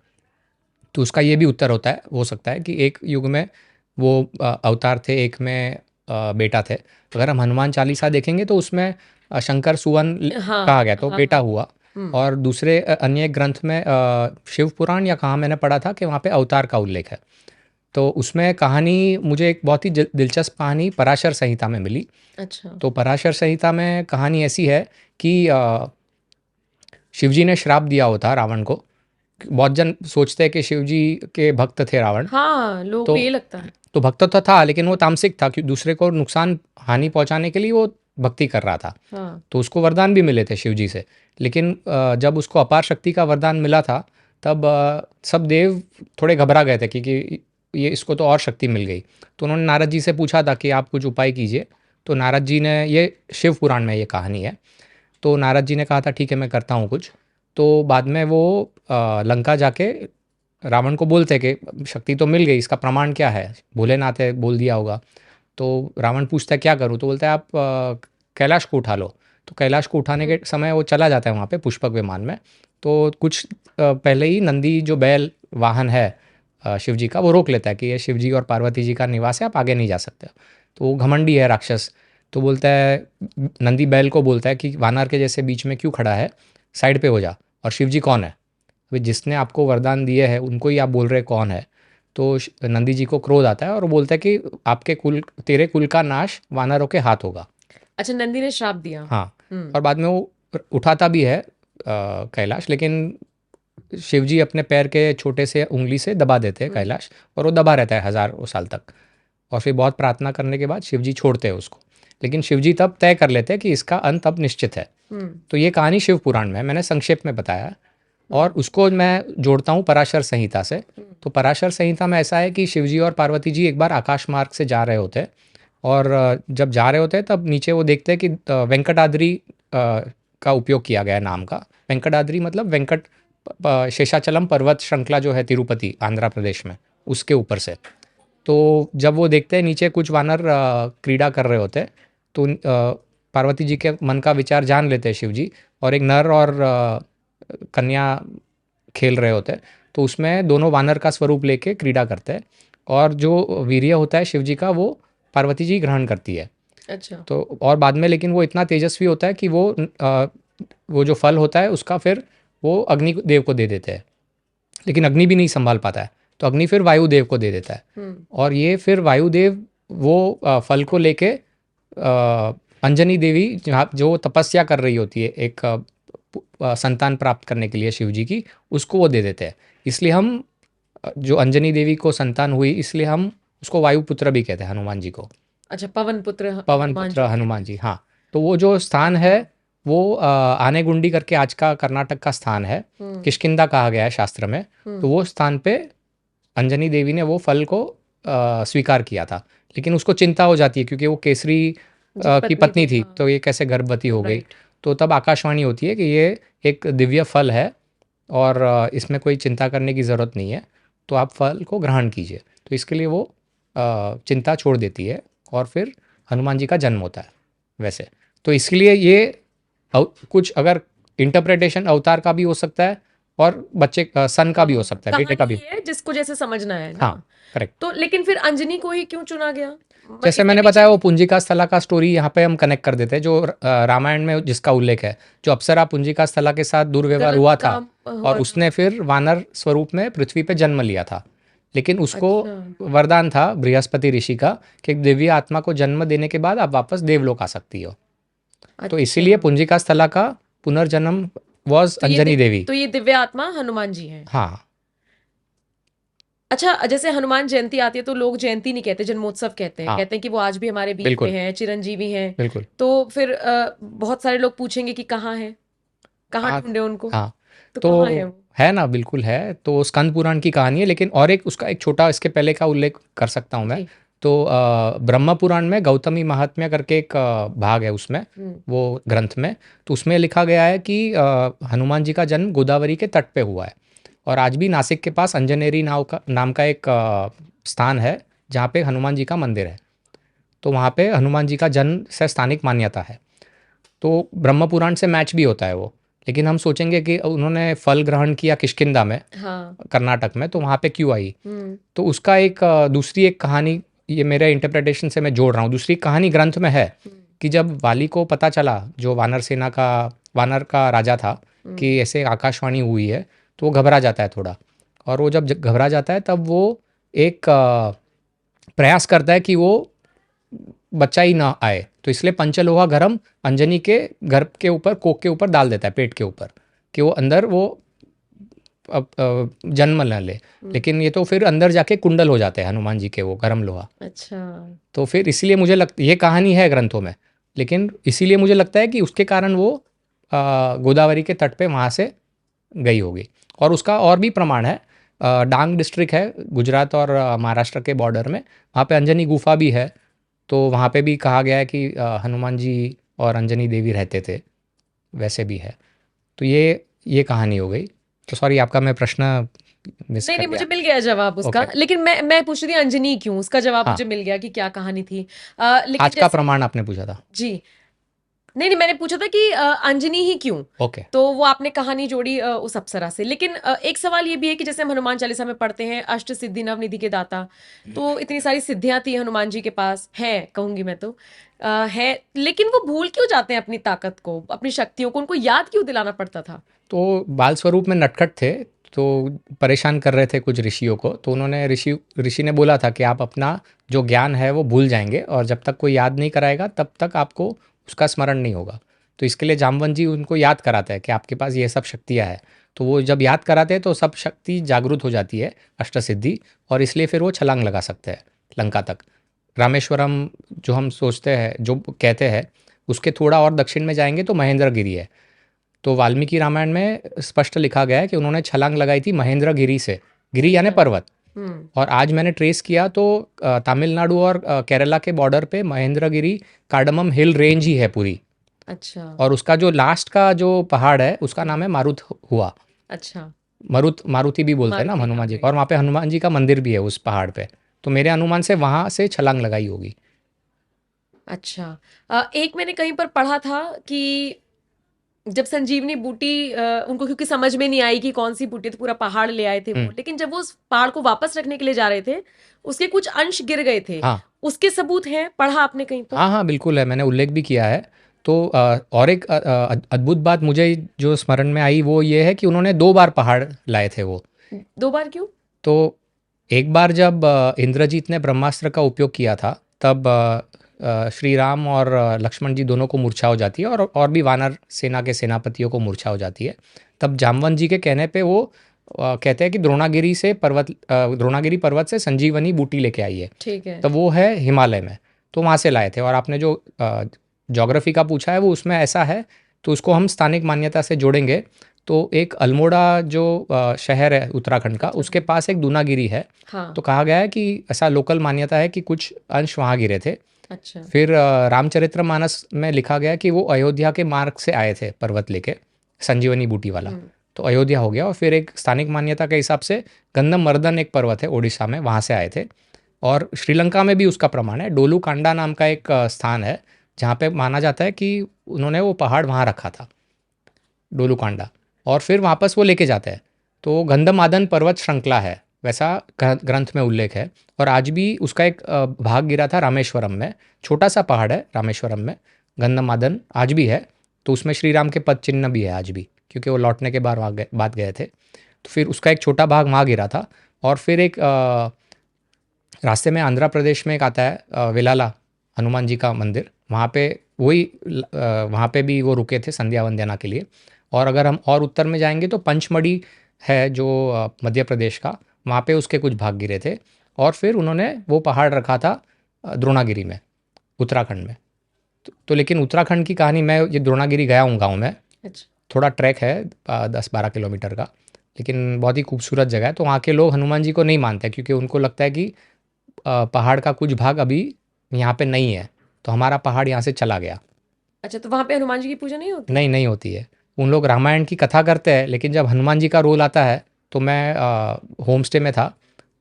तो उसका ये भी उत्तर होता है, हो सकता है कि एक युग में वो अवतार थे, एक में बेटा थे। अगर हम हनुमान चालीसा देखेंगे तो उसमें शंकर सुवन हाँ, कहा गया, तो हाँ, बेटा हाँ। हुआ। और दूसरे अन्य एक ग्रंथ में शिव पुराण या कहाँ मैंने पढ़ा था कि वहाँ पे अवतार का उल्लेख है। तो उसमें कहानी, मुझे एक बहुत ही दिलचस्प कहानी पराशर संहिता में मिली। अच्छा। तो पराशर संहिता में कहानी ऐसी है कि शिवजी ने श्राप दिया होता रावण को। बहुत जन सोचते हैं कि शिवजी के भक्त थे रावण। हाँ, लोगों को तो ये लगता है। तो भक्त तो था, लेकिन वो तामसिक था, कि दूसरे को नुकसान हानि पहुंचाने के लिए वो भक्ति कर रहा था। हाँ। तो उसको वरदान भी मिले थे शिवजी से। लेकिन जब उसको अपार शक्ति का वरदान मिला था, तब सब देव थोड़े घबरा गए थे, क्योंकि ये इसको तो और शक्ति मिल गई। तो उन्होंने नारद जी से पूछा था कि आप कुछ उपाय कीजिए। तो नारद जी ने, ये शिव पुराण में ये कहानी है, तो नारद जी ने कहा था ठीक है मैं करता हूँ कुछ। तो बाद में वो लंका जाके रावण को बोलते कि शक्ति तो मिल गई, इसका प्रमाण क्या है? भोलेनाथ है बोल दिया होगा। तो रावण पूछता है क्या करूँ? तो बोलता है आप कैलाश को उठा लो। तो कैलाश को उठाने के समय वो चला जाता है वहाँ पे पुष्पक विमान में। तो कुछ पहले ही नंदी जो बैल वाहन है शिव जी का, वो रोक लेता है कि ये शिव जी और पार्वती जी का निवास है, आप आगे नहीं जा सकते। तो वो घमंडी है राक्षस। तो बोलता है, नंदी बैल को बोलता है कि वानर के जैसे बीच में क्यों खड़ा है, साइड पे हो जा। और शिव जी कौन है? अभी जिसने आपको वरदान दिए हैं उनको ही आप बोल रहे कौन है? तो नंदी जी को क्रोध आता है और बोलता है कि आपके कुल, तेरे कुल का नाश वानरों के हाथ होगा। अच्छा, नंदी ने श्राप दिया। हाँ। और बाद में वो उठाता भी है कैलाश, लेकिन शिवजी अपने पैर के छोटे से उंगली से दबा देते हैं कैलाश, और वो दबा रहता है हज़ारों साल तक। और फिर बहुत प्रार्थना करने के बाद शिवजी छोड़ते हैं उसको। लेकिन शिवजी तब तय कर लेते हैं कि इसका अंत अब निश्चित है। तो ये कहानी शिव पुराण में है, मैंने संक्षेप में बताया। और उसको मैं जोड़ता हूँ पराशर संहिता से। तो पराशर संहिता में ऐसा है कि शिवजी और पार्वती जी एक बार आकाश मार्ग से जा रहे होते हैं, और जब जा रहे होते हैं तब नीचे वो देखते हैं कि वेंकटाद्रि का उपयोग किया गया है नाम का। वेंकटाद्रि मतलब वेंकट शेषाचलम पर्वत श्रृंखला जो है तिरुपति आंध्र प्रदेश में, उसके ऊपर से। तो जब वो देखते हैं नीचे कुछ वानर क्रीड़ा कर रहे होते हैं, तो पार्वती जी के मन का विचार जान लेते हैं शिव जी, और एक नर और कन्या खेल रहे होते हैं। तो उसमें दोनों वानर का स्वरूप लेके क्रीड़ा करते हैं, और जो वीर्य होता है शिव जी का वो पार्वती जी ग्रहण करती है। अच्छा। तो और बाद में लेकिन वो इतना तेजस्वी होता है कि वो जो फल होता है उसका फिर वो अग्नि देव को दे देते हैं, लेकिन अग्नि भी नहीं संभाल पाता है, तो अग्नि फिर वायुदेव को दे देता है। और ये फिर वायुदेव वो फल को लेके अंजनी देवी जहाँ जो तपस्या कर रही होती है एक संतान प्राप्त करने के लिए शिव जी की, उसको वो दे देते हैं। इसलिए हम जो अंजनी देवी को संतान हुई, इसलिए हम उसको वायुपुत्र भी कहते हैं हनुमान जी को। अच्छा, पवन पुत्र पवन हनुमान पुत्र जी। हनुमान जी, हाँ। तो वो जो स्थान है वो आनेगुंडी करके आज का कर्नाटक का स्थान है, किष्किंधा कहा गया है शास्त्र में। तो वो स्थान पे अंजनी देवी ने वो फल को स्वीकार किया था, लेकिन उसको चिंता हो जाती है क्योंकि वो केसरी की पत्नी थी, हाँ। तो ये कैसे गर्भवती हो गई। राइट। तो तब आकाशवाणी होती है कि ये एक दिव्य फल है और इसमें कोई चिंता करने की ज़रूरत नहीं है, तो आप फल को ग्रहण कीजिए। तो इसके लिए वो चिंता छोड़ देती है, और फिर हनुमान जी का जन्म होता है वैसे। तो इसलिए ये कुछ अगर इंटरप्रिटेशन अवतार का भी हो सकता है, और बच्चे सन का भी हो सकता है, बेटे का भी। कहानी है जिसको जैसे समझना है ना। हाँ, करेक्ट। तो लेकिन फिर अंजनी को ही क्यों चुना गया? जैसे इसके मैंने पीछे बताया वो पुंजिका स्थला का स्टोरी यहाँ पे हम कनेक्ट कर देते हैं, जो रामायण में जिसका उल्लेख है, जो अप्सरा पुंजिका स्थला के साथ दुर्व्यवहार गलत हुआ था, काम हुआ और था। उसने फिर वानर स्वरूप में पृथ्वी पे जन्म लिया था। लेकिन उसको अच्छा। वरदान था बृहस्पति ऋषि का कि एक दिव्य आत्मा को जन्म देने के बाद आप वापस देवलोक आ सकती हो। तो इसीलिए अच्छा, पुंजिका स्थला का पुनर्जन्म वॉज अंजनी देवी। तो ये दिव्य आत्मा हनुमान जी हैं। हाँ, अच्छा, जैसे हनुमान जयंती आती है तो लोग जयंती नहीं कहते, जन्मोत्सव कहते हैं। हाँ, कहते हैं कि वो आज भी हमारे बीच में बिल्कुल, हैं, चिरंजीवी हैं। बिल्कुल। तो फिर बहुत सारे लोग पूछेंगे कि कहाँ है, कहाँ हाँ, ढूंढे उनको? हाँ। तो कहाँ है तो वो? है ना, बिल्कुल है। तो स्कंद पुराण की कहानी है, लेकिन और एक उसका एक छोटा इसके पहले का उल्लेख कर सकता हूँ मैं। जी। तो ब्रह्म पुराण में गौतमी महात्म्य करके एक भाग है उसमें, वो ग्रंथ में। तो उसमें लिखा गया है कि हनुमान जी का जन्म गोदावरी के तट पे हुआ है, और आज भी नासिक के पास अंजनेरी नाम का एक स्थान है जहाँ पे हनुमान जी का मंदिर है। तो वहाँ पे हनुमान जी का जन्म से स्थानिक मान्यता है। तो ब्रह्म पुराण से मैच भी होता है वो। लेकिन हम सोचेंगे कि उन्होंने फल ग्रहण किया किष्किंधा में, हाँ। कर्नाटक में, तो वहाँ पे क्यों आई। तो उसका एक दूसरी एक कहानी, ये मेरे इंटरप्रिटेशन से मैं जोड़ रहा हूँ, दूसरी कहानी ग्रंथ में है कि जब वाली को पता चला, जो वानर का राजा था, कि ऐसे आकाशवाणी हुई है, तो वो घबरा जाता है थोड़ा। और वो जब घबरा जाता है तब वो एक प्रयास करता है कि वो बच्चा ही ना आए। तो इसलिए पंचलोहा गरम अंजनी के गर्भ के ऊपर, कोक के ऊपर डाल देता है, पेट के ऊपर, कि वो अंदर वो जन्म न ले। लेकिन ये तो फिर अंदर जाके कुंडल हो जाते हैं हनुमान जी के वो गरम लोहा। अच्छा। तो फिर इसीलिए मुझे ये कहानी है ग्रंथों में, लेकिन इसीलिए मुझे लगता है कि उसके कारण वो गोदावरी के तट पे वहाँ से गई होगी। और उसका और भी प्रमाण है, डांग डिस्ट्रिक्ट है गुजरात और महाराष्ट्र के बॉर्डर में, वहाँ पे अंजनी गुफा भी है। तो वहाँ पे भी कहा गया है कि हनुमान जी और अंजनी देवी रहते थे, वैसे भी है। तो ये कहानी हो गई। तो सॉरी, आपका मैं प्रश्न मिस नहीं कर नहीं, मुझे गया। मिल गया जवाब उसका। ओके, लेकिन मैं पूछ रही थी अंजनी क्यों, उसका जवाब हाँ, मुझे मिल गया कि क्या कहानी थी। लेकिन आज का प्रमाण आपने पूछा था। जी, नहीं नहीं, मैंने पूछा था कि अंजनी ही क्यों। ओके, तो वो आपने कहानी जोड़ी उस अप्सरा से। लेकिन एक सवाल ये भी है कि जैसे हम हनुमान चालीसा में पढ़ते हैं, अष्ट सिद्धि नवनिधि के दाता, तो इतनी सारी सिद्धियां थी हनुमान जी के पास, है कहूंगी मैं तो, है। लेकिन वो भूल क्यों जाते हैं अपनी ताकत को, अपनी शक्तियों को? उनको याद क्यों दिलाना पड़ता था? तो बाल स्वरूप में नटखट थे, तो परेशान कर रहे थे कुछ ऋषियों को। तो उन्होंने ऋषि ने बोला था कि आप अपना जो ज्ञान है वो भूल जाएंगे, और जब तक कोई याद नहीं कराएगा तब तक आपको उसका स्मरण नहीं होगा। तो इसके लिए जामवंत जी उनको याद कराते हैं कि आपके पास ये सब शक्तियाँ हैं। तो वो जब याद कराते हैं तो सब शक्ति जागृत हो जाती है, अष्टसिद्धि, और इसलिए फिर वो छलांग लगा सकते हैं लंका तक। रामेश्वरम जो हम सोचते हैं, जो कहते हैं, उसके थोड़ा और दक्षिण में जाएंगे तो महेंद्रगिरी है। तो वाल्मीकि रामायण में स्पष्ट लिखा गया है कि उन्होंने छलांग लगाई थी महेंद्रगिरी से, गिरी यानी पर्वत। और आज मैंने ट्रेस किया तो तमिलनाडु और केरला के बॉर्डर पे महेंद्रगिरी कार्डमम हिल रेंज ही है पूरी, अच्छा और उसका जो लास्ट का जो पहाड़ है उसका नाम है मारुत हुआ। अच्छा। मारुति भी बोलते हैं ना मारुति, हनुमान हाँ जी राइट। का, और वहाँ पे हनुमान जी का मंदिर भी है उस पहाड़ पे। तो मेरे अनुमान से वहाँ से छलांग लगाई होगी। अच्छा। एक मैंने कहीं पर पढ़ा था कि जब संजीवनी बूटी उनको क्योंकि समझ में नहीं आई कि कौन सी बूटी, तो पूरा पहाड़ ले आए थे वो, लेकिन जब वो उस पहाड़ को वापस रखने के लिए जा रहे थे उसके कुछ अंश गिर गए थे। हाँ उसके सबूत हैं, पढ़ा आपने कहीं पर? हाँ हाँ, बिल्कुल है, मैंने उल्लेख भी किया है। तो और एक अद्भुत बात मुझे जो स्मरण में आई वो ये है कि उन्होंने 2 बार पहाड़ लाए थे वो। 2 बार क्यों? तो एक बार जब इंद्रजीत ने ब्रह्मास्त्र का उपयोग किया था तब श्री राम और लक्ष्मण जी दोनों को मूर्छा हो जाती है, और भी वानर सेना के सेनापतियों को मूर्छा हो जाती है। तब जामवंत जी के कहने पे वो कहते हैं कि द्रोणागिरी पर्वत से संजीवनी बूटी लेके आई है। ठीक है। तब वो है हिमालय में, तो वहाँ से लाए थे। और आपने जो ज्योग्राफी का पूछा है वो उसमें ऐसा है, तो उसको हम स्थानिक मान्यता से जोड़ेंगे। तो एक अल्मोड़ा जो शहर है उत्तराखंड का, उसके पास एक दूनागिरी है। हाँ। तो कहा गया है कि ऐसा लोकल मान्यता है कि कुछ अंश वहाँ गिरे थे। अच्छा। फिर रामचरितमानस में लिखा गया कि वो अयोध्या के मार्ग से आए थे पर्वत लेके, संजीवनी बूटी वाला। तो अयोध्या हो गया। और फिर एक स्थानिक मान्यता के हिसाब से गंधमर्दन एक पर्वत है ओडिशा में, वहाँ से आए थे। और श्रीलंका में भी उसका प्रमाण है। डोलू कांडा नाम का एक स्थान है जहाँ पे माना जाता है कि उन्होंने वो पहाड़ वहाँ रखा था, डोलू कांडा, और फिर वापस वो लेके जाते हैं। तो गंधमादन पर्वत श्रृंखला है, वैसा ग्रंथ में उल्लेख है। और आज भी उसका एक भाग गिरा था रामेश्वरम में, छोटा सा पहाड़ है रामेश्वरम में, गंधमादन आज भी है। तो उसमें श्री राम के पद चिन्ह भी है आज भी, क्योंकि वो लौटने के बाद गए थे। तो फिर उसका एक छोटा भाग वहाँ गिरा था। और फिर एक रास्ते में आंध्र प्रदेश में एक आता है वेलाला हनुमान जी का मंदिर, वहाँ पे वहाँ पे भी वो रुके थे संध्या वंदना के लिए। और अगर हम और उत्तर में जाएंगे तो पंचमढ़ी है जो मध्य प्रदेश का, वहाँ पे उसके कुछ भाग गिरे थे। और फिर उन्होंने वो पहाड़ रखा था द्रोणागिरी में, उत्तराखंड में। तो लेकिन उत्तराखंड की कहानी, मैं ये द्रोणागिरी गया हूँ गाँव में, अच्छा। थोड़ा ट्रैक है 10-12 किलोमीटर का, लेकिन बहुत ही खूबसूरत जगह है। तो वहाँ के लोग हनुमान जी को नहीं मानते, क्योंकि उनको लगता है कि पहाड़ का कुछ भाग अभी यहाँ पे नहीं है, तो हमारा पहाड़ यहाँ से चला गया। अच्छा, तो वहां पे हनुमान जी की पूजा नहीं होती? नहीं, नहीं होती है। उन लोग रामायण की कथा करते हैं, लेकिन जब हनुमान जी का रोल आता है, तो मैं होम स्टे में था,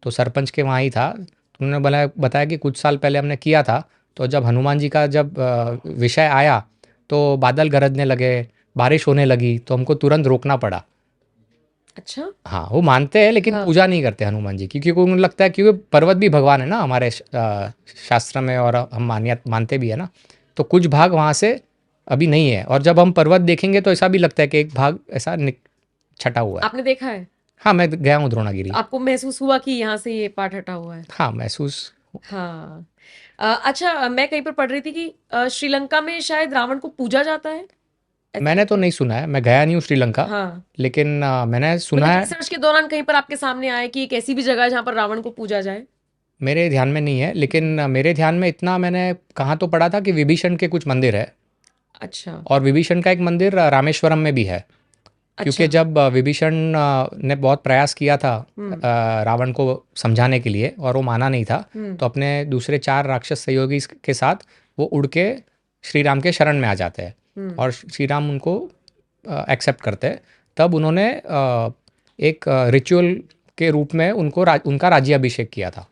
तो सरपंच के वहाँ ही था। तो उन्होंने बताया कि कुछ साल पहले हमने किया था, तो जब हनुमान जी का जब विषय आया तो बादल गरजने लगे, बारिश होने लगी, तो हमको तुरंत रोकना पड़ा। अच्छा। हाँ, वो मानते हैं लेकिन हाँ। पूजा नहीं करते हनुमान जी की, क्योंकि उन्हें लगता है क्योंकि पर्वत भी भगवान है ना हमारे शास्त्र में, और हम मानते भी है ना। तो कुछ भाग वहाँ से अभी नहीं है, और जब हम पर्वत देखेंगे तो ऐसा भी लगता है कि एक भाग ऐसा छटा हुआ है। आपने देखा है? हाँ, मैं गया हूँ द्रोणागिरी। आपको महसूस हुआ कि यहाँ से ये पार्ट हटा हुआ है? हाँ, महसूस। हाँ। अच्छा, मैं कहीं पर पढ़ रही थी कि श्रीलंका में शायद रावण को पूजा जाता है, ऐसा मैंने है तो क्या? नहीं सुना है, मैं गया नहीं हूँ श्रीलंका, हाँ, लेकिन मैंने सुना मतलब है। रिसर्च के दौरान कहीं पर आपके सामने आया कि एक ऐसी भी जगह है जहाँ पर रावण को पूजा जाए? मेरे ध्यान में नहीं है, लेकिन मेरे ध्यान में इतना मैंने कहाँ तो पढ़ा था कि विभीषण के कुछ मंदिर है, अच्छा। और विभीषण का एक मंदिर रामेश्वरम में भी है। क्योंकि अच्छा। जब विभीषण ने बहुत प्रयास किया था रावण को समझाने के लिए, और वो माना नहीं था, तो अपने दूसरे 4 राक्षस सहयोगी के साथ वो उड़ के श्री राम के शरण में आ जाते हैं, और श्री राम उनको एक्सेप्ट करते हैं। तब उन्होंने एक रिचुअल के रूप में उनका राज्याभिषेक किया था।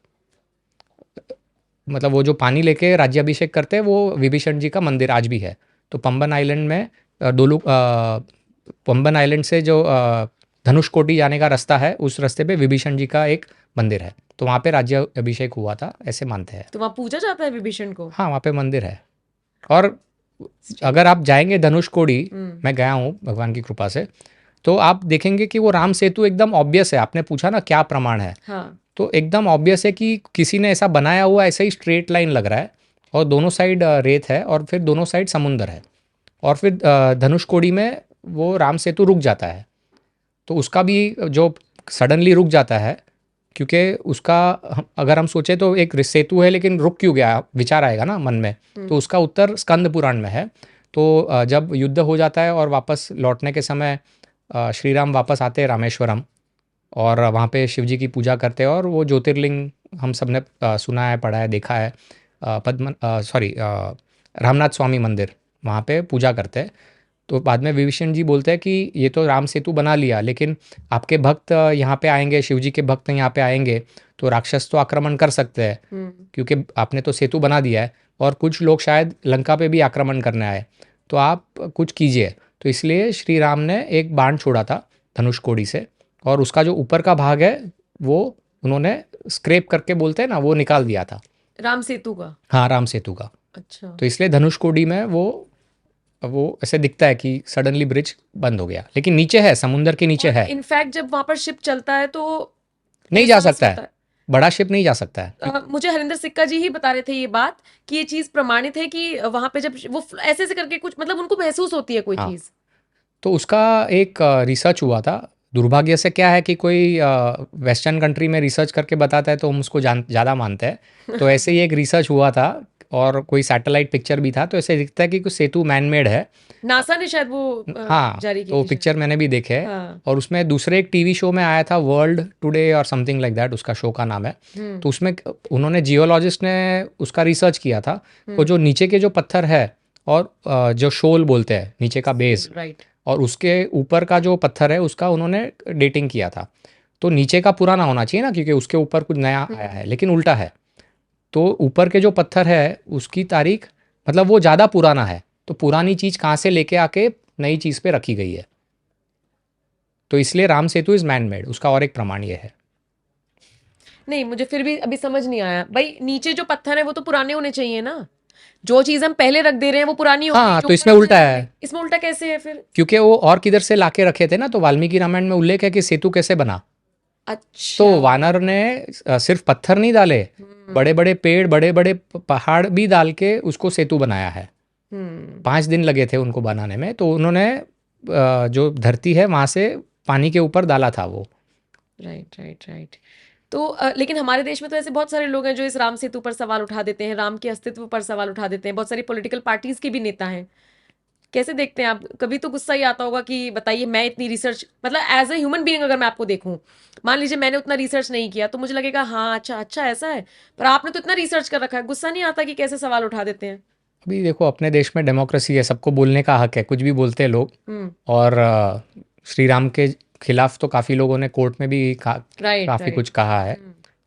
मतलब वो जो पानी लेके राज्याभिषेक करते हैं, वो विभीषण जी का मंदिर आज भी है। तो पंबन आइलैंड में पंबन आइलैंड से जो धनुषकोटी जाने का रास्ता है, उस रास्ते पे विभीषण जी का एक मंदिर है। तो वहाँ पे राज्याभिषेक हुआ था, ऐसे मानते हैं। तो वहां पूजा जाता है विभीषण को? हाँ, वहाँ पे मंदिर है। और अगर आप जाएंगे धनुषकोडी, मैं गया हूँ भगवान की कृपा से, तो आप देखेंगे कि वो राम सेतु एकदम ऑब्वियस है। आपने पूछा ना क्या प्रमाण है, हाँ। तो एकदम ऑब्वियस है कि किसी ने ऐसा बनाया हुआ, ऐसे ही स्ट्रेट लाइन लग रहा है, और दोनों साइड रेत है, और फिर दोनों साइड समुंदर है, और फिर धनुषकोडी में वो राम सेतु रुक जाता है। तो उसका भी जो सडनली रुक जाता है, क्योंकि उसका अगर हम सोचे तो एक सेतु है, लेकिन रुक क्यों गया, विचार आएगा ना मन में। तो उसका उत्तर स्कंद पुराण में है। तो जब युद्ध हो जाता है और वापस लौटने के समय श्री राम वापस आते हैं रामेश्वरम, और वहाँ पे शिव जी की पूजा करते हैं, और वो ज्योतिर्लिंग हम सब ने सुना है, पढ़ा है, देखा है, रामनाथ स्वामी मंदिर, वहाँ पे पूजा करते हैं। तो बाद में विभीषण जी बोलते हैं कि ये तो राम सेतु बना लिया, लेकिन आपके भक्त यहाँ पे आएंगे, शिव जी के भक्त यहाँ पे आएंगे, तो राक्षस तो आक्रमण कर सकते हैं, क्योंकि आपने तो सेतु बना दिया है, और कुछ लोग शायद लंका पे भी आक्रमण करने आए, तो आप कुछ कीजिए। तो इसलिए श्री राम ने एक बाण छोड़ा था धनुष कोड़ी से, और उसका जो ऊपर का भाग है वो उन्होंने स्क्रैप करके, बोलते हैं ना, वो निकाल दिया था। राम सेतु का? हाँ, राम सेतु का। अच्छा। तो इसलिए धनुष कोडी में वो ऐसे दिखता है कि सडनली ब्रिज बंद हो गया, लेकिन नीचे है, समुंदर के नीचे है, इनफैक्ट जब वहां पर शिप चलता है तो नहीं जा एहसास सकता होता है, बड़ा शिप नहीं जा सकता है। मुझे हरिंदर सिक्का जी ही बता रहे थे ये बात, कि ये चीज प्रमाणित है कि वहां पे जब वो ऐसे ऐसे करके कुछ, मतलब उनको महसूस होती है कोई हाँ। चीज। तो उसका एक रिसर्च हुआ था। दुर्भाग्य से क्या है कि कोई वेस्टर्न कंट्री में रिसर्च करके बताता है तो हम उसको ज़्यादा मानते हैं। तो ऐसे ही एक रिसर्च हुआ था, और कोई सैटेलाइट पिक्चर भी था, तो ऐसे दिखता है कि कुछ सेतु मैन मेड है। नासा ने शायद वो हाँ, जारी की तो थी पिक्चर मैंने भी देखे है। हाँ। और उसमें दूसरे एक टीवी शो में आया था, वर्ल्ड टुडे और समथिंग लाइक दैट, उसका शो का नाम है। तो उसमें उन्होंने, जियोलॉजिस्ट ने उसका रिसर्च किया था, वो जो नीचे के जो पत्थर है, और जो शोल बोलते हैं नीचे का बेस, राइट। और उसके ऊपर का जो पत्थर है उसका उन्होंने डेटिंग किया था। तो नीचे का पुराना होना चाहिए ना, क्योंकि उसके ऊपर कुछ नया आया है, लेकिन उल्टा है। तो ऊपर के जो पत्थर है उसकी तारीख, मतलब वो ज़्यादा पुराना है, तो पुरानी चीज़ कहाँ से लेके आके नई चीज़ पे रखी गई है। तो इसलिए Ram Setu is man made, उसका और एक प्रमाण ये है। नहीं, मुझे फिर भी अभी समझ नहीं आया भाई, नीचे जो पत्थर है वो तो पुराने होने चाहिए ना, जो चीज हम पहले रख दे रहे हैं वो पुरानी होगी। हाँ, जो तो इसमें ऊपर उल्टा से- है, इसमें उल्टा कैसे है फिर? क्योंकि वो और किधर से लाके रखे थे ना, तो वाल्मीकि रामायण में उल्लेख है कि सेतु कैसे बना। अच्छा। तो वानर ने सिर्फ पत्थर नहीं डाले, बड़े बड़े पेड़, बड़े बड़े पहाड़ भी डाल के उसको सेतु बनाया है। 5 दिन लगे थे उनको बनाने में। तो उन्होंने जो धरती है वहाँ से पानी के ऊपर डाला था वो। Right right right. तो लेकिन हमारे देश में तो ऐसे बहुत सारे लोग हैं जो इस राम सेतु पर सवाल उठा देते हैं, राम के अस्तित्व पर सवाल उठा देते हैं, बहुत सारी पॉलिटिकल पार्टीज के भी नेता हैं। कैसे देखते हैं आप? कभी तो गुस्सा ही आता होगा कि बताइए, मैं इतनी रिसर्च, मतलब एज ए ह्यूमन बीइंग अगर मैं आपको देखूं, मान लीजिए मैंने उतना रिसर्च नहीं किया, तो मुझे लगेगा हाँ अच्छा अच्छा ऐसा है, पर आपने तो इतना रिसर्च कर रखा है, गुस्सा नहीं आता कि कैसे सवाल उठा देते हैं? अभी देखो, अपने देश में डेमोक्रेसी है, सबको बोलने का हक है, कुछ भी बोलते हैं लोग। हम्म। और श्री राम के खिलाफ तो काफ़ी लोगों ने कोर्ट में भी राइट काफ़ी कुछ राइट। कहा है,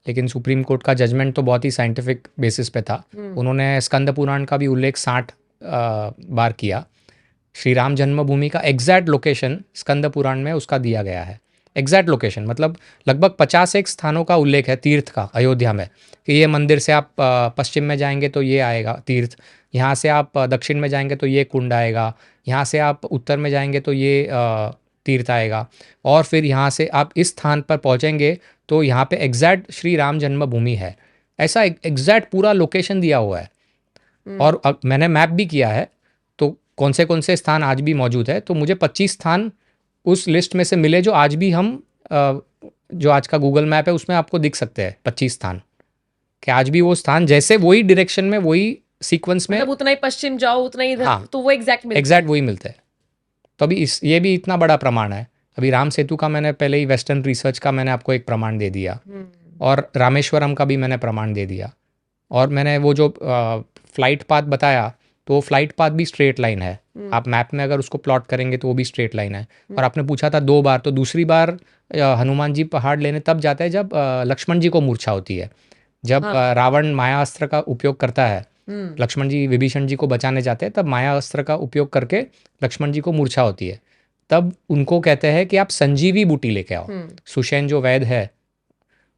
लेकिन सुप्रीम कोर्ट का जजमेंट तो बहुत ही साइंटिफिक बेसिस पे था। उन्होंने स्कंद पुराण का भी उल्लेख 60 बार किया। श्री राम जन्मभूमि का एग्जैक्ट लोकेशन स्कंद पुराण में उसका दिया गया है। एग्जैक्ट लोकेशन मतलब लगभग 50 एक स्थानों का उल्लेख है तीर्थ का अयोध्या में, कि ये मंदिर से आप पश्चिम में जाएंगे तो ये आएगा तीर्थ, यहाँ से आप दक्षिण में जाएंगे तो ये कुंड आएगा, यहाँ से आप उत्तर में जाएंगे तो ये तीर्थ आएगा, और फिर यहाँ से आप इस स्थान पर पहुँचेंगे तो यहाँ पे एग्जैक्ट श्री राम जन्मभूमि है। ऐसा एग्जैक्ट पूरा लोकेशन दिया हुआ है। और अब मैंने मैप भी किया है, तो कौन से स्थान आज भी मौजूद है। तो मुझे 25 स्थान उस लिस्ट में से मिले जो आज भी हम जो आज का गूगल मैप है उसमें आपको दिख सकते हैं 25 स्थान, कि आज भी वो स्थान जैसे वही डायरेक्शन में, वही सीक्वेंस में, मतलब उतना ही पश्चिम जाओ उतना ही इधर, हाँ, तो वो एग्जैक्ट एग्जैक्ट वही मिलते हैं। तो अभी ये भी इतना बड़ा प्रमाण है। अभी राम सेतु का मैंने पहले ही वेस्टर्न रिसर्च का मैंने आपको एक प्रमाण दे दिया, और रामेश्वरम का भी मैंने प्रमाण दे दिया। और मैंने वो जो फ्लाइट पाथ बताया, तो वो फ्लाइट पाथ भी स्ट्रेट लाइन है। आप मैप में अगर उसको प्लॉट करेंगे तो वो भी स्ट्रेट लाइन है। और आपने पूछा था 2 बार, तो दूसरी बार हनुमान जी पहाड़ लेने तब जाते हैं जब लक्ष्मण जी को मूर्छा होती है। जब रावण माया अस्त्र का उपयोग करता है, लक्ष्मण जी विभीषण जी को बचाने जाते हैं, तब माया अस्त्र का उपयोग करके लक्ष्मण जी को मूर्छा होती है। तब उनको कहते हैं कि आप संजीवी बूटी लेके आओ। सुषेण जो वैद्य है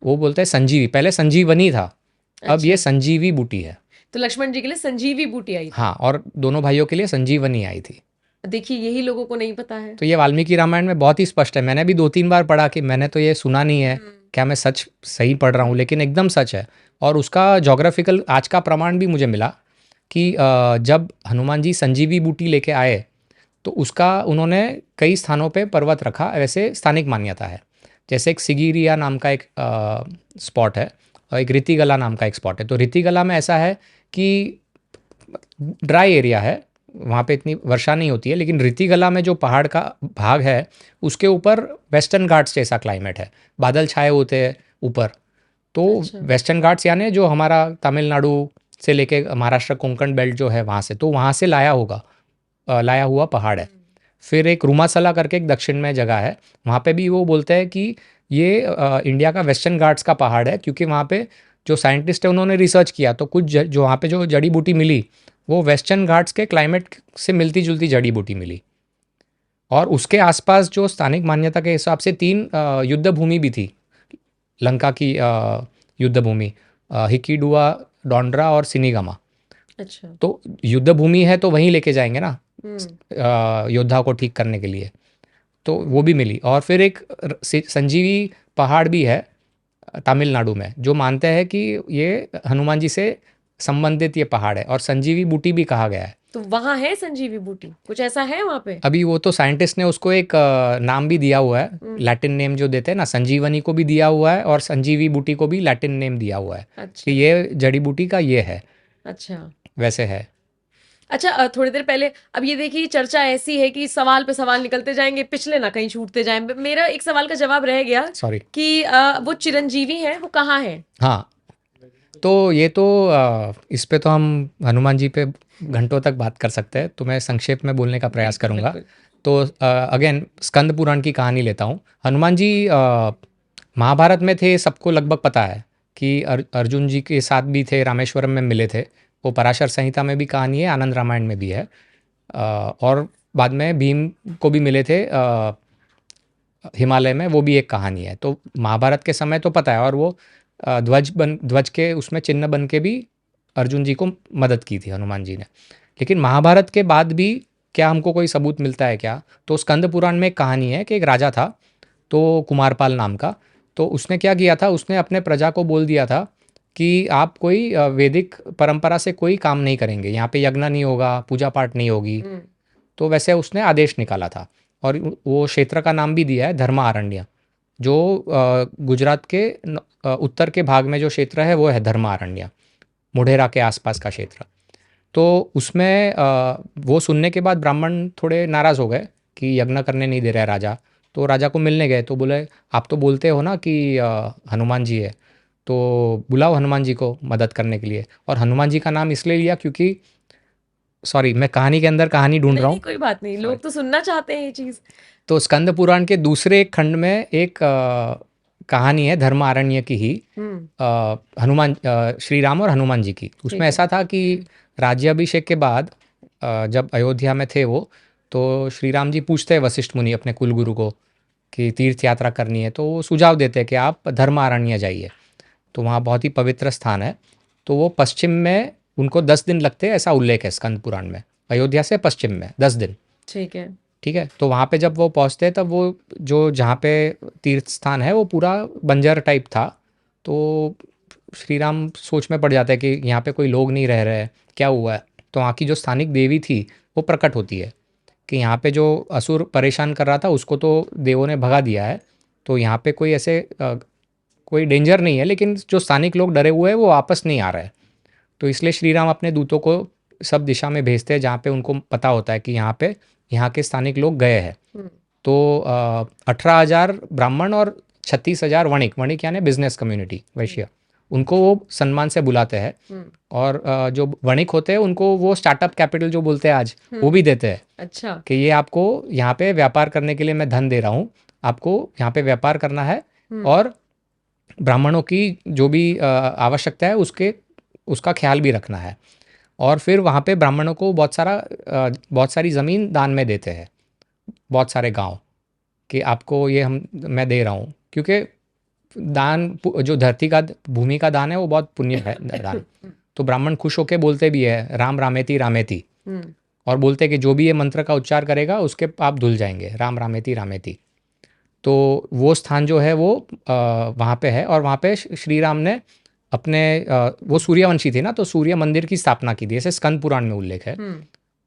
वो बोलते हैं संजीवी, पहले संजीवनी था, अब ये संजीवी बूटी है। तो लक्ष्मण जी के लिए संजीवी बूटी आई थी। हाँ, और दोनों भाइयों के लिए संजीवनी आई थी। देखिए, यही लोगों को नहीं पता है। तो ये वाल्मीकि रामायण में बहुत ही स्पष्ट है। मैंने भी 2-3 बार पढ़ा कि मैंने तो ये सुना नहीं है, क्या मैं सच सही पढ़ रहा हूँ, लेकिन एकदम सच है। और उसका जोग्राफिकल आज का प्रमाण भी मुझे मिला कि जब हनुमान जी संजीवी बूटी लेके आए तो उसका उन्होंने कई स्थानों पे पर्वत रखा, वैसे स्थानिक मान्यता है। जैसे एक सिगिरिया नाम का एक स्पॉट है, और एक रीतिगला नाम का एक स्पॉट है। तो रीतिगला में ऐसा है कि ड्राई एरिया है, वहाँ पे इतनी वर्षा नहीं होती है, लेकिन रीतिगला में जो पहाड़ का भाग है उसके ऊपर वेस्टर्न घाट्स जैसा क्लाइमेट है, बादल छाए होते हैं ऊपर। तो अच्छा। वेस्टर्न घाट्स यानी जो हमारा तमिलनाडु से लेके महाराष्ट्र कोंकण बेल्ट जो है वहाँ से, तो वहाँ से लाया होगा, लाया हुआ पहाड़ है। फिर एक रूमासला करके एक दक्षिण में जगह है, वहाँ पे भी वो बोलते हैं कि ये इंडिया का वेस्टर्न घाट्स का पहाड़ है, क्योंकि वहाँ पे जो साइंटिस्ट है उन्होंने रिसर्च किया तो कुछ जो वहाँ पे जो जड़ी बूटी मिली वो वेस्टर्न घाट्स के क्लाइमेट से मिलती जुलती जड़ी बूटी मिली। और उसके आसपास जो स्थानिक मान्यता के हिसाब से 3 युद्ध भूमि भी थी, लंका की युद्ध भूमि, हिकिडुआ, डोंड्रा और सिनीगामा। अच्छा। तो युद्ध भूमि है तो वहीं लेके जाएंगे ना हम्म। योद्धा को ठीक करने के लिए, तो वो भी मिली। और फिर एक संजीवी पहाड़ भी है तमिलनाडु में, जो मानते हैं कि ये हनुमान जी से संबंधित ये पहाड़ है, और संजीवी बूटी भी कहा गया है। तो वहां है संजीवी बूटी, कुछ ऐसा है वहां पे? अभी वो तो साइंटिस्ट ने उसको एक नाम भी दिया हुआ है, लैटिन नेम जो देते हैं ना, संजीवनी को भी दिया हुआ है और संजीवी बूटी को भी लैटिन नेम दिया हुआ है अच्छा। कि ये जड़ी बूटी का ये है, अच्छा। वैसे है। अच्छा, थोड़ी देर पहले, अब ये देखिए चर्चा ऐसी है कि सवाल पे सवाल निकलते जाएंगे, पिछले ना कहीं छूटते जाएं। मेरा एक सवाल का जवाब रह गया सॉरी। कि वो चिरंजीवी है, वो कहाँ है? हाँ, तो ये तो इस पे तो हम हनुमान जी पे घंटों तक बात कर सकते हैं, तो मैं संक्षेप में बोलने का प्रयास बिल्कुल, करूँगा। बिल्कुल। तो अगेन स्कंद पुराण की कहानी लेता हूँ। हनुमान जी महाभारत में थे, सबको लगभग पता है कि अर्जुन जी के साथ भी थे, रामेश्वरम में मिले थे। वो पराशर संहिता में भी कहानी है, आनंद रामायण में भी है। और बाद में भीम को भी मिले थे हिमालय में, वो भी एक कहानी है। तो महाभारत के समय तो पता है, और वो ध्वज के उसमें चिन्ह बन के भी अर्जुन जी को मदद की थी हनुमान जी ने। लेकिन महाभारत के बाद भी क्या हमको कोई सबूत मिलता है क्या? तो स्कंद पुराण में एक कहानी है कि एक राजा था, तो कुमारपाल नाम का। तो उसने क्या किया था, उसने अपने प्रजा को बोल दिया था कि आप कोई वैदिक परंपरा से कोई काम नहीं करेंगे, यहाँ पे यज्ञ नहीं होगा, पूजा पाठ नहीं होगी। तो वैसे उसने आदेश निकाला था, और वो क्षेत्र का नाम भी दिया है धर्मारण्य, जो गुजरात के उत्तर के भाग में जो क्षेत्र है वो है धर्मारण्य, मोढेरा के आसपास का क्षेत्र। तो उसमें वो सुनने के बाद ब्राह्मण थोड़े नाराज़ हो गए कि यज्ञ करने नहीं दे रहा है राजा। तो राजा को मिलने गए, तो बोले आप तो बोलते हो ना कि हनुमान जी है, तो बुलाओ हनुमान जी को मदद करने के लिए। और हनुमान जी का नाम इसलिए लिया क्योंकि, सॉरी मैं कहानी के अंदर कहानी ढूंढ नहीं रहा नहीं, हूँ। कोई बात नहीं, लोग तो सुनना चाहते हैं ये चीज। तो स्कंद पुराण के दूसरे खंड में एक कहानी है धर्मारण्य की ही, हनुमान श्री राम और हनुमान जी की। उसमें ठीक है। ऐसा था कि राज्याभिषेक के बाद जब अयोध्या में थे वो, तो श्री राम जी पूछते हैं वशिष्ठ मुनि अपने कुलगुरु को कि तीर्थ यात्रा करनी है, तो वो सुझाव देते हैं कि आप धर्मारण्य जाइए। तो वहाँ बहुत ही पवित्र स्थान है। तो वो पश्चिम में उनको 10 दिन लगते हैं, ऐसा उल्लेख है स्कंद पुराण में। अयोध्या से पश्चिम में 10 दिन। ठीक है। ठीक है, तो वहाँ पे जब वो पहुँचते हैं तब वो जो जहाँ पे तीर्थ स्थान है वो पूरा बंजर टाइप था। तो श्री राम सोच में पड़ जाता है कि यहाँ पे कोई लोग नहीं रह रहे, क्या हुआ है। तो वहाँ की जो स्थानिक देवी थी वो प्रकट होती है कि यहाँ पे जो असुर परेशान कर रहा था उसको तो देवों ने भगा दिया है, तो यहाँ पे कोई ऐसे कोई डेंजर नहीं है, लेकिन जो स्थानिक लोग डरे हुए हैं वो वापस नहीं आ रहे हैं। तो इसलिए श्री राम अपने दूतों को सब दिशा में भेजते हैं जहाँ पे उनको पता होता है कि यहाँ के स्थानिक लोग गए हैं। तो 18,000 ब्राह्मण और 36,000 वणिक, वणिक यानी बिजनेस कम्युनिटी, वैश्य, उनको वो सम्मान से बुलाते हैं। और जो वणिक होते हैं उनको वो स्टार्टअप कैपिटल जो बोलते हैं आज, वो भी देते हैं। अच्छा। कि ये आपको यहाँ पे व्यापार करने के लिए मैं धन दे रहा हूँ, आपको यहाँ पे व्यापार करना है, और ब्राह्मणों की जो भी आवश्यकता है उसका ख्याल भी रखना है। और फिर वहाँ पे ब्राह्मणों को बहुत सारी ज़मीन दान में देते हैं, बहुत सारे गांव, कि आपको ये मैं दे रहा हूँ, क्योंकि दान जो धरती का भूमि का दान है वो बहुत पुण्य है दान। तो ब्राह्मण खुश होके बोलते भी है राम रामेति रामेति, और बोलते कि जो भी ये मंत्र का उच्चार करेगा उसके पाप धुल जाएंगे, राम रामेति रामेति। तो वो स्थान जो है वो वहाँ पे है, और वहाँ पे श्री राम ने अपने वो सूर्यवंशी थे ना, तो सूर्य मंदिर की स्थापना की थी, ऐसे स्कंद पुराण में उल्लेख है।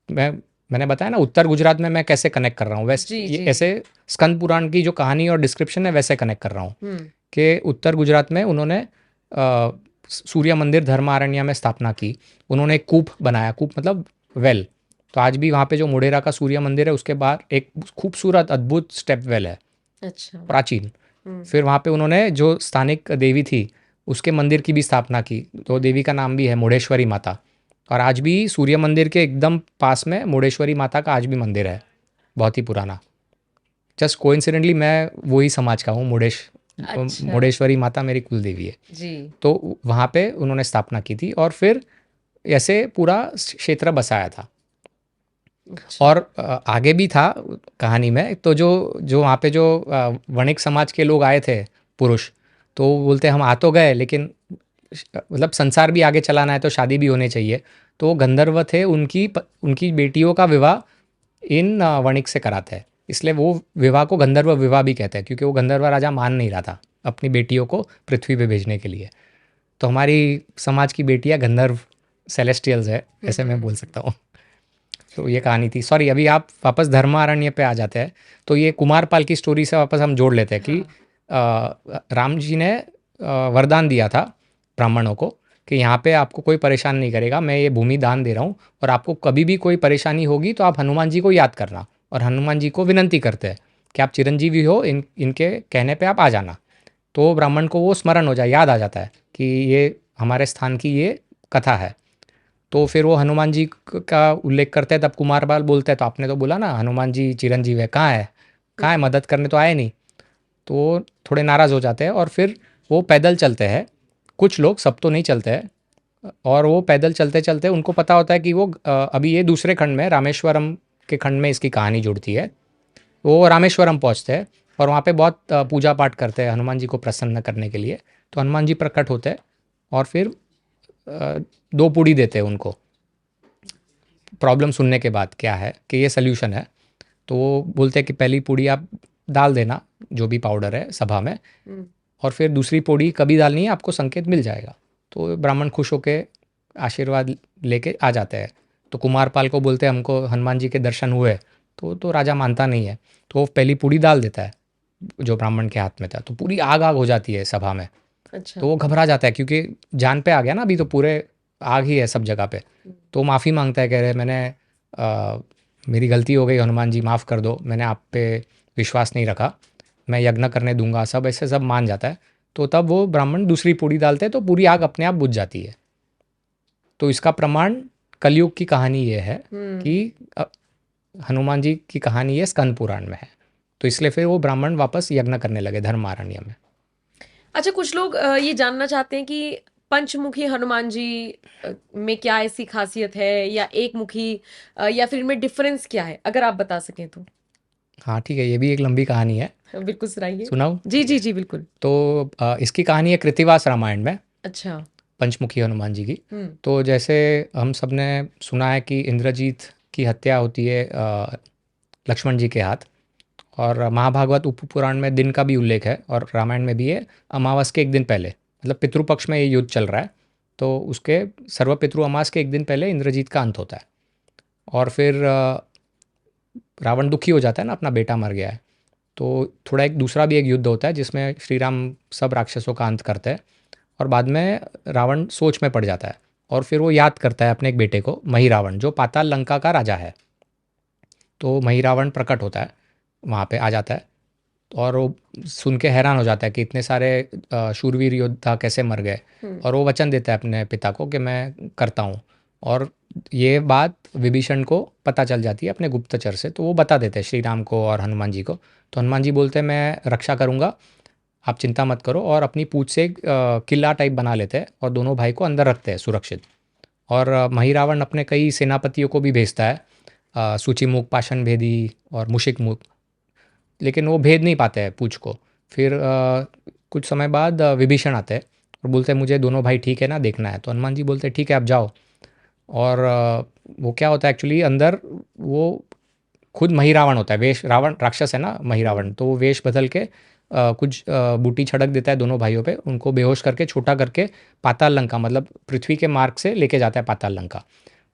मैंने बताया ना उत्तर गुजरात में मैं कैसे कनेक्ट कर रहा हूँ, वैसे ये ऐसे स्कंद पुराण की जो कहानी और डिस्क्रिप्शन है वैसे कनेक्ट कर रहा हूँ कि उत्तर गुजरात में उन्होंने सूर्य मंदिर धर्मारण्य में स्थापना की। उन्होंने एक कूप बनाया, कूप मतलब वेल, तो आज भी वहाँ पे जो मोढेरा का सूर्य मंदिर है उसके बाहर एक खूबसूरत अद्भुत स्टेप वेल है, अच्छा। प्राचीन। हम्म। फिर वहाँ पे उन्होंने जो स्थानिक देवी थी उसके मंदिर की भी स्थापना की, तो देवी का नाम भी है मुंडेश्वरी माता। और आज भी सूर्य मंदिर के एकदम पास में मुंडेश्वरी माता का आज भी मंदिर है, बहुत ही पुराना। जस्ट कोइंसिडेंटली मैं वही समाज का हूँ, अच्छा। मुंडेश्वरी माता मेरी कुल देवी है। जी। तो वहाँ पे उन्होंने स्थापना की थी और फिर ऐसे पूरा क्षेत्र बसाया था। अच्छा। और आगे भी था कहानी में, तो जो जो वहाँ पे जो वणिक समाज के लोग आए थे, पुरुष, तो वो बोलते हम आ तो गए लेकिन मतलब संसार भी आगे चलाना है तो शादी भी होनी चाहिए। तो वो गंधर्व थे, उनकी बेटियों का विवाह इन वणिक से कराते हैं, इसलिए वो विवाह को गंधर्व विवाह भी कहते हैं, क्योंकि वो गंधर्व राजा मान नहीं रहा था अपनी बेटियों को पृथ्वी पे भेजने के लिए। तो हमारी समाज की बेटियां गंधर्व सेलेस्टियल्स है, ऐसे मैं बोल सकता हूँ। तो ये कहानी थी। सॉरी, अभी आप वापस धर्मारण्य पे आ जाते हैं, तो ये कुमारपाल की स्टोरी से वापस हम जोड़ लेते हैं कि राम जी ने वरदान दिया था ब्राह्मणों को कि यहाँ पे आपको कोई परेशान नहीं करेगा, मैं ये भूमि दान दे रहा हूँ, और आपको कभी भी कोई परेशानी होगी तो आप हनुमान जी को याद करना। और हनुमान जी को विनंती करते हैं कि आप चिरंजीवी हो, इनके कहने पे आप आ जाना। तो ब्राह्मण को वो स्मरण हो जाए, याद आ जाता है कि ये हमारे स्थान की ये कथा है। तो फिर वो हनुमान जी का उल्लेख करते हैं, तब कुमारपाल बोलते हैं, तो आपने तो बोला ना हनुमान जी चिरंजीव है, कहाँ है, कहाँ है, मदद करने तो आए नहीं। तो वो थोड़े नाराज़ हो जाते हैं और फिर वो पैदल चलते हैं। कुछ लोग, सब तो नहीं चलते हैं, और वो पैदल चलते चलते उनको पता होता है कि वो अभी ये दूसरे खंड में, रामेश्वरम के खंड में इसकी कहानी जुड़ती है। वो रामेश्वरम पहुंचते हैं और वहाँ पे बहुत पूजा पाठ करते हैं हनुमान जी को प्रसन्न करने के लिए। तो हनुमान जी प्रकट होते हैं और फिर 2 पूड़ी देते हैं उनको, प्रॉब्लम सुनने के बाद क्या है कि ये सल्यूशन है। तो वो बोलते हैं कि पहली पूड़ी आप डाल देना जो भी पाउडर है सभा में, और फिर दूसरी पूड़ी कभी डालनी है, आपको संकेत मिल जाएगा। तो ब्राह्मण खुश होकर आशीर्वाद लेके आ जाते हैं। तो कुमारपाल को बोलते हैं हमको हनुमान जी के दर्शन हुए। तो राजा मानता नहीं है, तो वो पहली पूड़ी डाल देता है जो ब्राह्मण के हाथ में था। तो पूरी आग आग हो जाती है सभा में। अच्छा। तो वो घबरा जाता है क्योंकि जान पे आ गया ना, अभी तो पूरे आग ही है सब जगह पे। तो माफ़ी मांगता है, कह रहे मैंने मेरी गलती हो गई, हनुमान जी माफ़ कर दो, मैंने आप पे विश्वास नहीं रखा, मैं यज्ञ करने दूंगा, सब ऐसे सब मान जाता है। तो तब वो ब्राह्मण दूसरी पूड़ी डालते हैं तो पूरी आग अपने आप बुझ जाती है। तो इसका प्रमाण कलयुग की कहानी ये है कि हनुमान जी की कहानी ये स्कंद पुराण में है। तो इसलिए फिर वो ब्राह्मण वापस यज्ञ करने लगे धर्मारण्य में। अच्छा, कुछ लोग ये जानना चाहते हैं कि पंचमुखी हनुमान जी में क्या ऐसी खासियत है, या एक मुखी, या फिर इनमें डिफरेंस क्या है, अगर आप बता सकें तो। हाँ ठीक है, ये भी एक लंबी कहानी है, बिल्कुल सुनाइए। सुनाऊँ? जी जी जी, बिल्कुल। तो इसकी कहानी है कृतिवास रामायण में, अच्छा। पंचमुखी हनुमान जी की। हम्म। तो जैसे हम सब ने सुना है कि इंद्रजीत की हत्या होती है लक्ष्मण जी के हाथ, और महाभागवत उप पुराण में दिन का भी उल्लेख है, और रामायण में भी है, अमावस के एक दिन पहले, मतलब पितृपक्ष में ये युद्ध चल रहा है। तो उसके सर्वपितृ अमास के एक दिन पहले इंद्रजीत का अंत होता है। और फिर रावण दुखी हो जाता है ना, अपना बेटा मर गया है। तो थोड़ा एक दूसरा भी एक युद्ध होता है जिसमें श्री राम सब राक्षसों का अंत करते हैं, और बाद में रावण सोच में पड़ जाता है, और फिर वो याद करता है अपने एक बेटे को, महिरावण, जो पाताल लंका का राजा है। तो महिरावण प्रकट होता है, वहाँ पे आ जाता है, और वो सुन के हैरान हो जाता है कि इतने सारे शूरवीर योद्धा कैसे मर गए। और वो वचन देता है अपने पिता को कि मैं करता हूँ। और ये बात विभीषण को पता चल जाती है अपने गुप्तचर से, तो वो बता देते हैं श्री राम को और हनुमान जी को। तो हनुमान जी बोलते हैं मैं रक्षा करूँगा, आप चिंता मत करो, और अपनी पूँछ से एक किला टाइप बना लेते हैं और दोनों भाई को अंदर रखते हैं सुरक्षित। और महिरावण अपने कई सेनापतियों को भी भेजता है, सूचिमुख, पाषाण भेदी और मुशिक मुख, लेकिन वो भेद नहीं पाते हैं पूछ को। फिर कुछ समय बाद विभीषण आते हैं और बोलते हैं मुझे दोनों भाई ठीक है ना, देखना है। तो हनुमान जी बोलते हैं ठीक है आप जाओ। और वो क्या होता है एक्चुअली अंदर, वो खुद महिरावण होता है, वेश, रावण राक्षस है ना महिरावण, तो वो वेश बदल के कुछ बूटी छड़क देता है दोनों भाइयों पे, उनको बेहोश करके छोटा करके पाताल लंका, मतलब पृथ्वी के मार्ग से लेके जाता है पाताल लंका।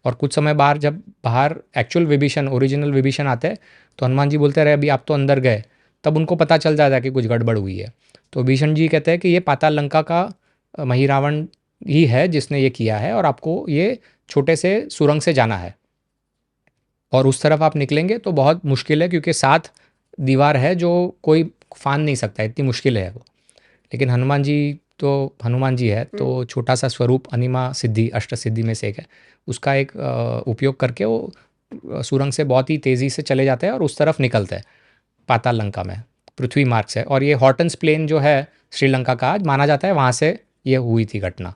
और कुछ समय बाहर, जब बाहर एक्चुअल विभीषण, ओरिजिनल विभीषण आते हैं, तो हनुमान जी बोलते रहे अभी आप तो अंदर गए, तब उनको पता चल जाता है कि कुछ गड़बड़ हुई है। तो भीषण जी कहते हैं कि ये पाताल लंका का महिरावण ही है जिसने ये किया है, और आपको ये छोटे से सुरंग से जाना है। और उस तरफ आप निकलेंगे तो बहुत मुश्किल है, क्योंकि 7 दीवार है जो कोई फांद नहीं सकता, इतनी मुश्किल है वो। लेकिन हनुमान जी है, तो छोटा सा स्वरूप अनिमा सिद्धि, अष्ट सिद्धि में से एक है, उसका एक उपयोग करके वो सुरंग से बहुत ही तेज़ी से चले जाते हैं और उस तरफ निकलते हैं पाताल लंका में, पृथ्वी मार्ग से। और ये हॉटन्स प्लेन जो है श्रीलंका का, आज माना जाता है वहाँ से ये हुई थी घटना।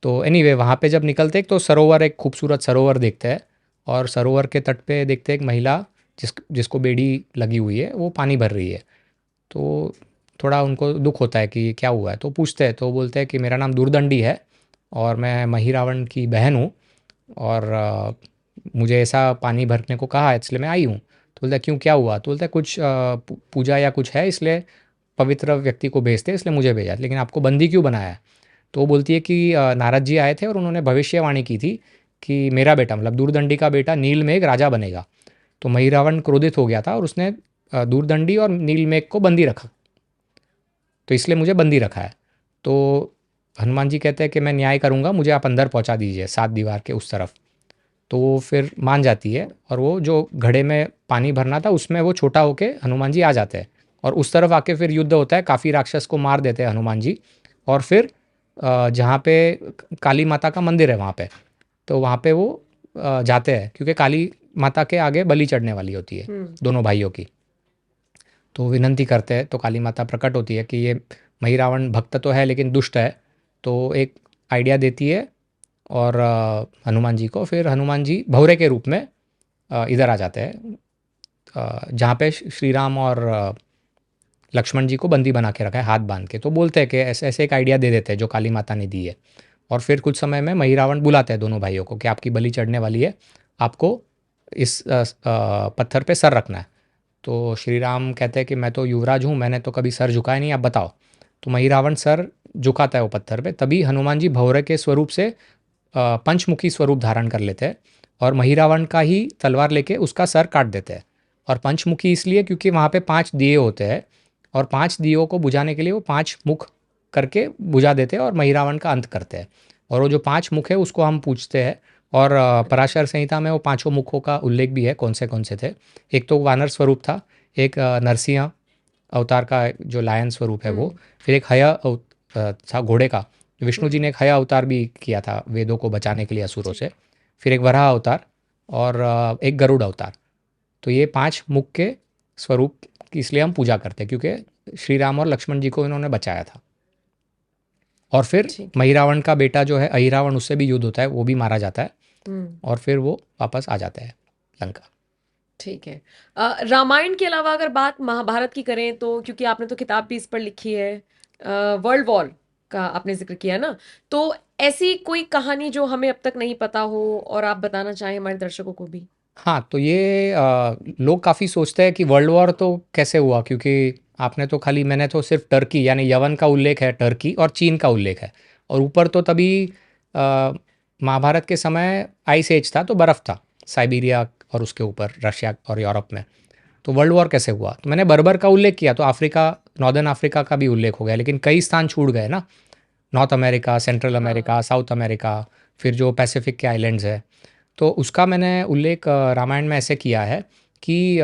तो एनीवे वहाँ पे जब निकलते हैं तो सरोवर, एक खूबसूरत सरोवर देखते हैं, और सरोवर के तट पे देखते हैं एक महिला जिसको बेड़ी लगी हुई है, वो पानी भर रही है। तो थोड़ा उनको दुख होता है कि क्या हुआ है, तो पूछते हैं, तो बोलते हैं कि मेरा नाम दूरदंडी है और मैं महिरावण की बहन हूँ, और मुझे ऐसा पानी भरने को कहा है, इसलिए मैं आई हूँ। तो बोलता है क्यों, क्या हुआ? तो बोलता है कुछ पूजा या कुछ है, इसलिए पवित्र व्यक्ति को भेजते हैं, इसलिए मुझे भेजा, लेकिन आपको बंदी क्यों बनाया है? तो वो बोलती है कि नारद जी आए थे और उन्होंने भविष्यवाणी की थी कि मेरा बेटा, मतलब दूरदंडी का बेटा नीलमेघ राजा बनेगा। तो महिरावण क्रोधित हो गया था और उसने दूरदंडी और नीलमेघ को बंदी रखा, तो इसलिए मुझे बंदी रखा है। तो हनुमान जी कहते हैं कि मैं न्याय करूँगा, मुझे आप अंदर पहुँचा दीजिए 7 दीवार के उस तरफ। तो वो फिर मान जाती है, और वो जो घड़े में पानी भरना था उसमें वो छोटा होके हनुमान जी आ जाते हैं, और उस तरफ आके फिर युद्ध होता है, काफ़ी राक्षस को मार देते हैं हनुमान जी। और फिर जहाँ पे काली माता का मंदिर है वहाँ पे, तो वहाँ पे वो जाते हैं, क्योंकि काली माता के आगे बलि चढ़ने वाली होती है दोनों भाइयों की। तो विनंती करते हैं, तो काली माता प्रकट होती है कि ये महिरावण भक्त तो है लेकिन दुष्ट है। तो एक आइडिया देती है और हनुमान जी को, फिर हनुमान जी भौरे के रूप में इधर आ जाते हैं, जहाँ पे श्री राम और लक्ष्मण जी को बंदी बना के रखा है हाथ बांध के। तो बोलते हैं कि ऐसे ऐसे एक आइडिया दे देते हैं जो काली माता ने दी है। और फिर कुछ समय में महिरावण बुलाते हैं दोनों भाइयों को कि आपकी बलि चढ़ने वाली है, आपको इस पत्थर पे सर रखना है। तो श्री राम कहते हैं कि मैं तो युवराज हूँ, मैंने तो कभी सर झुकाया नहीं, आप बताओ। तो महिरावण सर झुकाता है वो पत्थर पे, तभी हनुमान जी भौरे के स्वरूप से पंचमुखी स्वरूप धारण कर लेते हैं, और महिरावण का ही तलवार लेके उसका सर काट देते हैं। और पंचमुखी इसलिए क्योंकि वहाँ पे 5 दिए होते हैं, और 5 दियों को बुझाने के लिए वो 5 मुख करके बुझा देते हैं और महिरावण का अंत करते हैं। और वो जो 5 मुख है उसको हम पूछते हैं, और पराशर संहिता में वो 5 मुखों का उल्लेख भी है, कौन से थे। एक तो वानर स्वरूप था, एक नरसिंह अवतार का जो लायन स्वरूप है वो, फिर एक था घोड़े का, विष्णु जी ने एक हया अवतार भी किया था वेदों को बचाने के लिए असुरों से, फिर एक वराह अवतार, और एक गरुड़ अवतार। तो ये 5 मुख के स्वरूप की इसलिए हम पूजा करते हैं, क्योंकि श्री राम और लक्ष्मण जी को इन्होंने बचाया था। और फिर महिरावण का बेटा जो है अहिरावण, उससे भी युद्ध होता है, वो भी मारा जाता है, और फिर वो वापस आ जाता है लंका। ठीक है। रामायण के अलावा अगर बात महाभारत की करें तो, क्योंकि आपने तो किताब भी इस पर लिखी है, वर्ल्ड वॉर का आपने जिक्र किया ना, तो ऐसी कोई कहानी जो हमें अब तक नहीं पता हो और आप बताना चाहें हमारे दर्शकों को भी। हाँ, तो ये लोग काफ़ी सोचते हैं कि वर्ल्ड वॉर तो कैसे हुआ, क्योंकि आपने तो खाली, मैंने तो सिर्फ टर्की यानी यवन का उल्लेख है, टर्की और चीन का उल्लेख है, और ऊपर तो तभी महाभारत के समय आइस एज था, तो बर्फ़ था साइबेरिया और उसके ऊपर रशिया और यूरोप में। तो वर्ल्ड वॉर कैसे हुआ? तो मैंने बर्बर का उल्लेख किया, तो अफ्रीका, नॉर्दर्न अफ्रीका का भी उल्लेख हो गया, लेकिन कई स्थान छूट गए ना, north America, central America, south America, फिर जो पैसिफिक के आइलैंड्स है। तो उसका मैंने उल्लेख रामायण में ऐसे किया है कि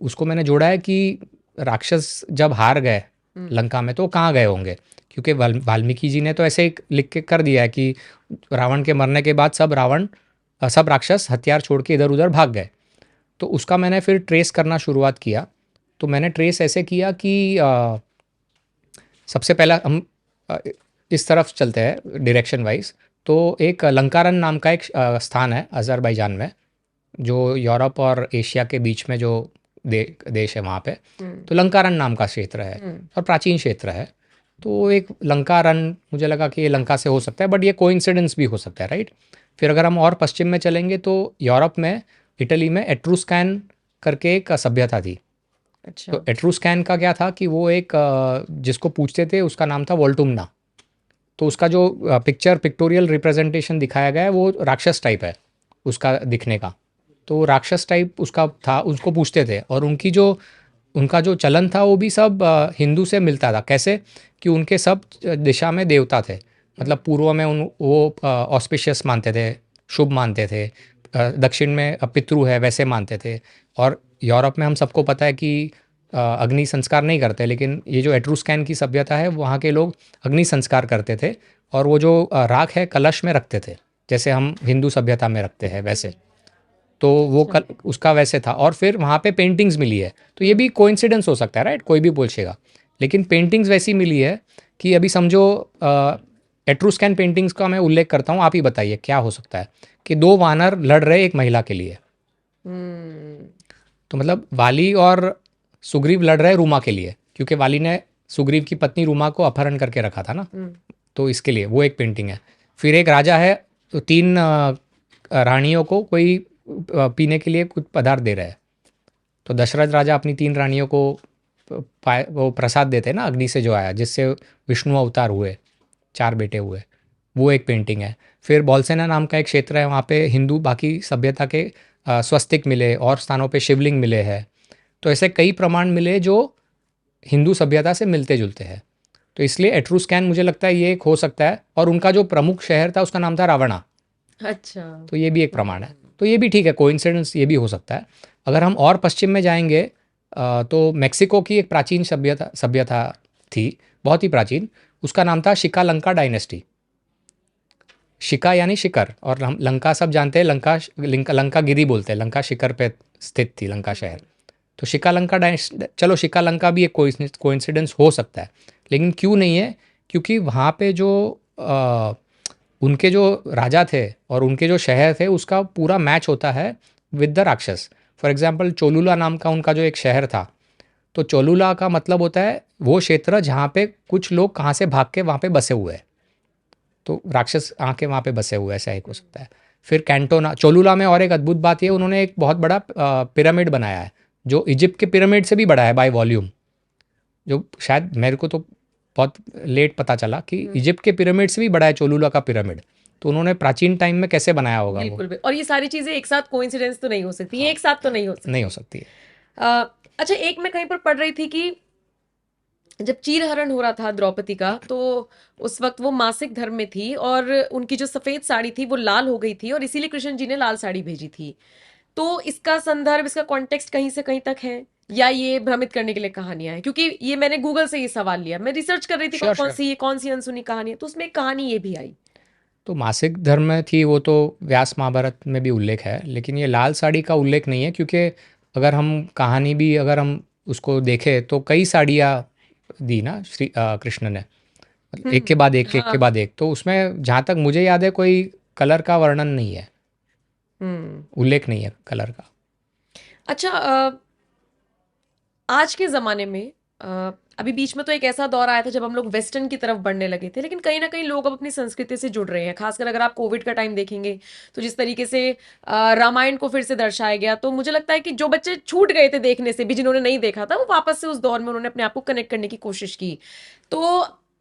उसको मैंने जोड़ा है कि राक्षस जब हार गए लंका में तो कहाँ गए होंगे, क्योंकि वाल्मीकि जी ने तो ऐसे ही लिख के कर दिया है कि रावण के मरने के बाद सब राक्षस हथियार छोड़ के इधर उधर भाग गए। तो उसका मैंने फिर ट्रेस करना शुरुआत किया। तो मैंने ट्रेस ऐसे किया कि सबसे पहला हम इस तरफ चलते हैं डायरेक्शन वाइज। तो एक लंकारन नाम का एक स्थान है अज़रबैजान में, जो यूरोप और एशिया के बीच में जो देश है वहाँ पे। तो लंकारन नाम का क्षेत्र है और प्राचीन क्षेत्र है। तो एक लंकारन, मुझे लगा कि ये लंका से हो सकता है, बट ये कोइंसिडेंस भी हो सकता है, राइट। फिर अगर हम और पश्चिम में चलेंगे तो यूरोप में, इटली में एट्रुस्कैन करके एक सभ्यता थी। अच्छा। तो एट्रुस्कैन का क्या था कि वो एक जिसको पूछते थे उसका नाम था वोल्टुमना। तो उसका जो पिक्टोरियल रिप्रेजेंटेशन दिखाया गया है वो राक्षस टाइप है उसका दिखने का। तो राक्षस टाइप उसका था, उसको पूछते थे, और उनका जो चलन था वो भी सब हिंदू से मिलता था। कैसे? कि उनके सब दिशा में देवता थे, मतलब पूर्व में वो ऑस्पिशियस मानते थे, शुभ मानते थे, दक्षिण में पितृ है वैसे मानते थे। और यूरोप में हम सबको पता है कि अग्नि संस्कार नहीं करते, लेकिन ये जो एट्रूस्कैन की सभ्यता है वहाँ के लोग अग्नि संस्कार करते थे, और वो जो राख है कलश में रखते थे, जैसे हम हिंदू सभ्यता में रखते हैं वैसे। तो वो उसका वैसे था। और फिर वहाँ पे पेंटिंग्स मिली है, तो ये भी कोइंसिडेंस हो सकता है, राइट, कोई भी बोलेगा, लेकिन पेंटिंग्स वैसी मिली है कि अभी समझो एट्रूस्कैन पेंटिंग्स का मैं उल्लेख करता हूँ, आप ही बताइए क्या हो सकता है कि दो वानर लड़ रहे एक महिला के लिए। तो मतलब वाली और सुग्रीव लड़ रहे रूमा के लिए, क्योंकि वाली ने सुग्रीव की पत्नी रूमा को अपहरण करके रखा था ना, तो इसके लिए वो एक पेंटिंग है। फिर एक राजा है, तो तीन रानियों को कोई पीने के लिए कुछ पदार्थ दे रहा है, तो दशरथ राजा अपनी तीन रानियों को वो प्रसाद देते हैं ना अग्नि से जो आया, जिससे विष्णु अवतार हुए, 4 बेटे हुए, वो एक पेंटिंग है। फिर बॉलसेना नाम का एक क्षेत्र है, वहाँ पे हिंदू बाकी सभ्यता के स्वस्तिक मिले, और स्थानों पे शिवलिंग मिले हैं। तो ऐसे कई प्रमाण मिले जो हिंदू सभ्यता से मिलते जुलते हैं। तो इसलिए एट्रूस्कैन मुझे लगता है ये एक हो सकता है। और उनका जो प्रमुख शहर था उसका नाम था रावणा। अच्छा, तो ये भी एक प्रमाण है, तो ये भी ठीक है, कोइंसिडेंस ये भी हो सकता है। अगर हम और पश्चिम में जाएंगे तो मेक्सिको की एक प्राचीन सभ्यता थी, बहुत ही प्राचीन, उसका नाम था शिकालंका डायनेस्टी। शिका यानी शिखर, और हम लंका सब जानते हैं, लंका गिरी बोलते हैं, लंका शिखर पे स्थित थी लंका शहर। तो शिकालंका चलो शिकालंका भी एक कोइंसिडेंस हो सकता है, लेकिन क्यों नहीं है, क्योंकि वहाँ पे जो उनके जो राजा थे और उनके जो शहर थे उसका पूरा मैच होता है विद द राक्षस। फॉर एग्जाम्पल चोलुला नाम का उनका जो एक शहर था, तो चोलुला का मतलब होता है वो क्षेत्र जहाँ पे कुछ लोग कहाँ से भाग के वहाँ पे बसे हुए हैं, तो राक्षस आके वहाँ पे बसे हुए, ऐसा एक हो सकता है। फिर कैंटोना, चोलुला में और एक अद्भुत बात ये, उन्होंने एक बहुत बड़ा पिरामिड बनाया है, जो इजिप्ट के पिरामिड से भी बड़ा है बाय वॉल्यूम, जो शायद मेरे को तो बहुत लेट पता चला कि इजिप्ट के पिरामिड से भी बड़ा है चोलुला का पिरामिड। तो उन्होंने प्राचीन टाइम में कैसे बनाया होगा वो। बिल्कुल। और ये सारी चीजें एक साथ कोइंसिडेंस तो नहीं हो सकती, ये एक साथ तो नहीं हो सकती। नहीं हो सकती है। अच्छा, एक मैं कहीं पर पढ़ रही थी कि जब चीरहरण हो रहा था द्रौपदी का, तो उस वक्त वो मासिक धर्म में थी और उनकी जो सफेद साड़ी थी वो लाल हो गई थी, और इसीलिए कृष्ण जी ने लाल साड़ी भेजी थी। तो इसका संदर्भ, इसका कॉन्टेक्स्ट कहीं से कहीं तक है, या ये भ्रमित करने के लिए कहानियां हैं? क्योंकि ये मैंने गूगल से ये सवाल लिया, मैं रिसर्च कर रही थी श्योर कौन सी अनसुनी कहानी है, तो उसमें एक कहानी ये भी आई। तो मासिक धर्म में थी वो, तो व्यास महाभारत में भी उल्लेख है, लेकिन ये लाल साड़ी का उल्लेख नहीं है, क्योंकि अगर हम कहानी भी अगर हम उसको देखें तो कई साड़ियाँ दी ना श्री कृष्ण ने, एक के बाद एक, एक के बाद एक, तो उसमें जहाँ तक मुझे याद है कोई कलर का वर्णन नहीं है, उल्लेख नहीं है कलर का। अच्छा, आज के ज़माने में अभी बीच में तो एक ऐसा दौर आया था जब हम लोग वेस्टर्न की तरफ बढ़ने लगे थे, लेकिन कहीं ना कहीं लोग अब अपनी संस्कृति से जुड़ रहे हैं। खासकर अगर आप कोविड का टाइम देखेंगे तो जिस तरीके से रामायण को फिर से दर्शाया गया, तो मुझे लगता है कि जो बच्चे छूट गए थे देखने से भी, जिन्होंने नहीं देखा था, वो वापस से उस दौर में उन्होंने अपने आप को कनेक्ट करने की कोशिश की। तो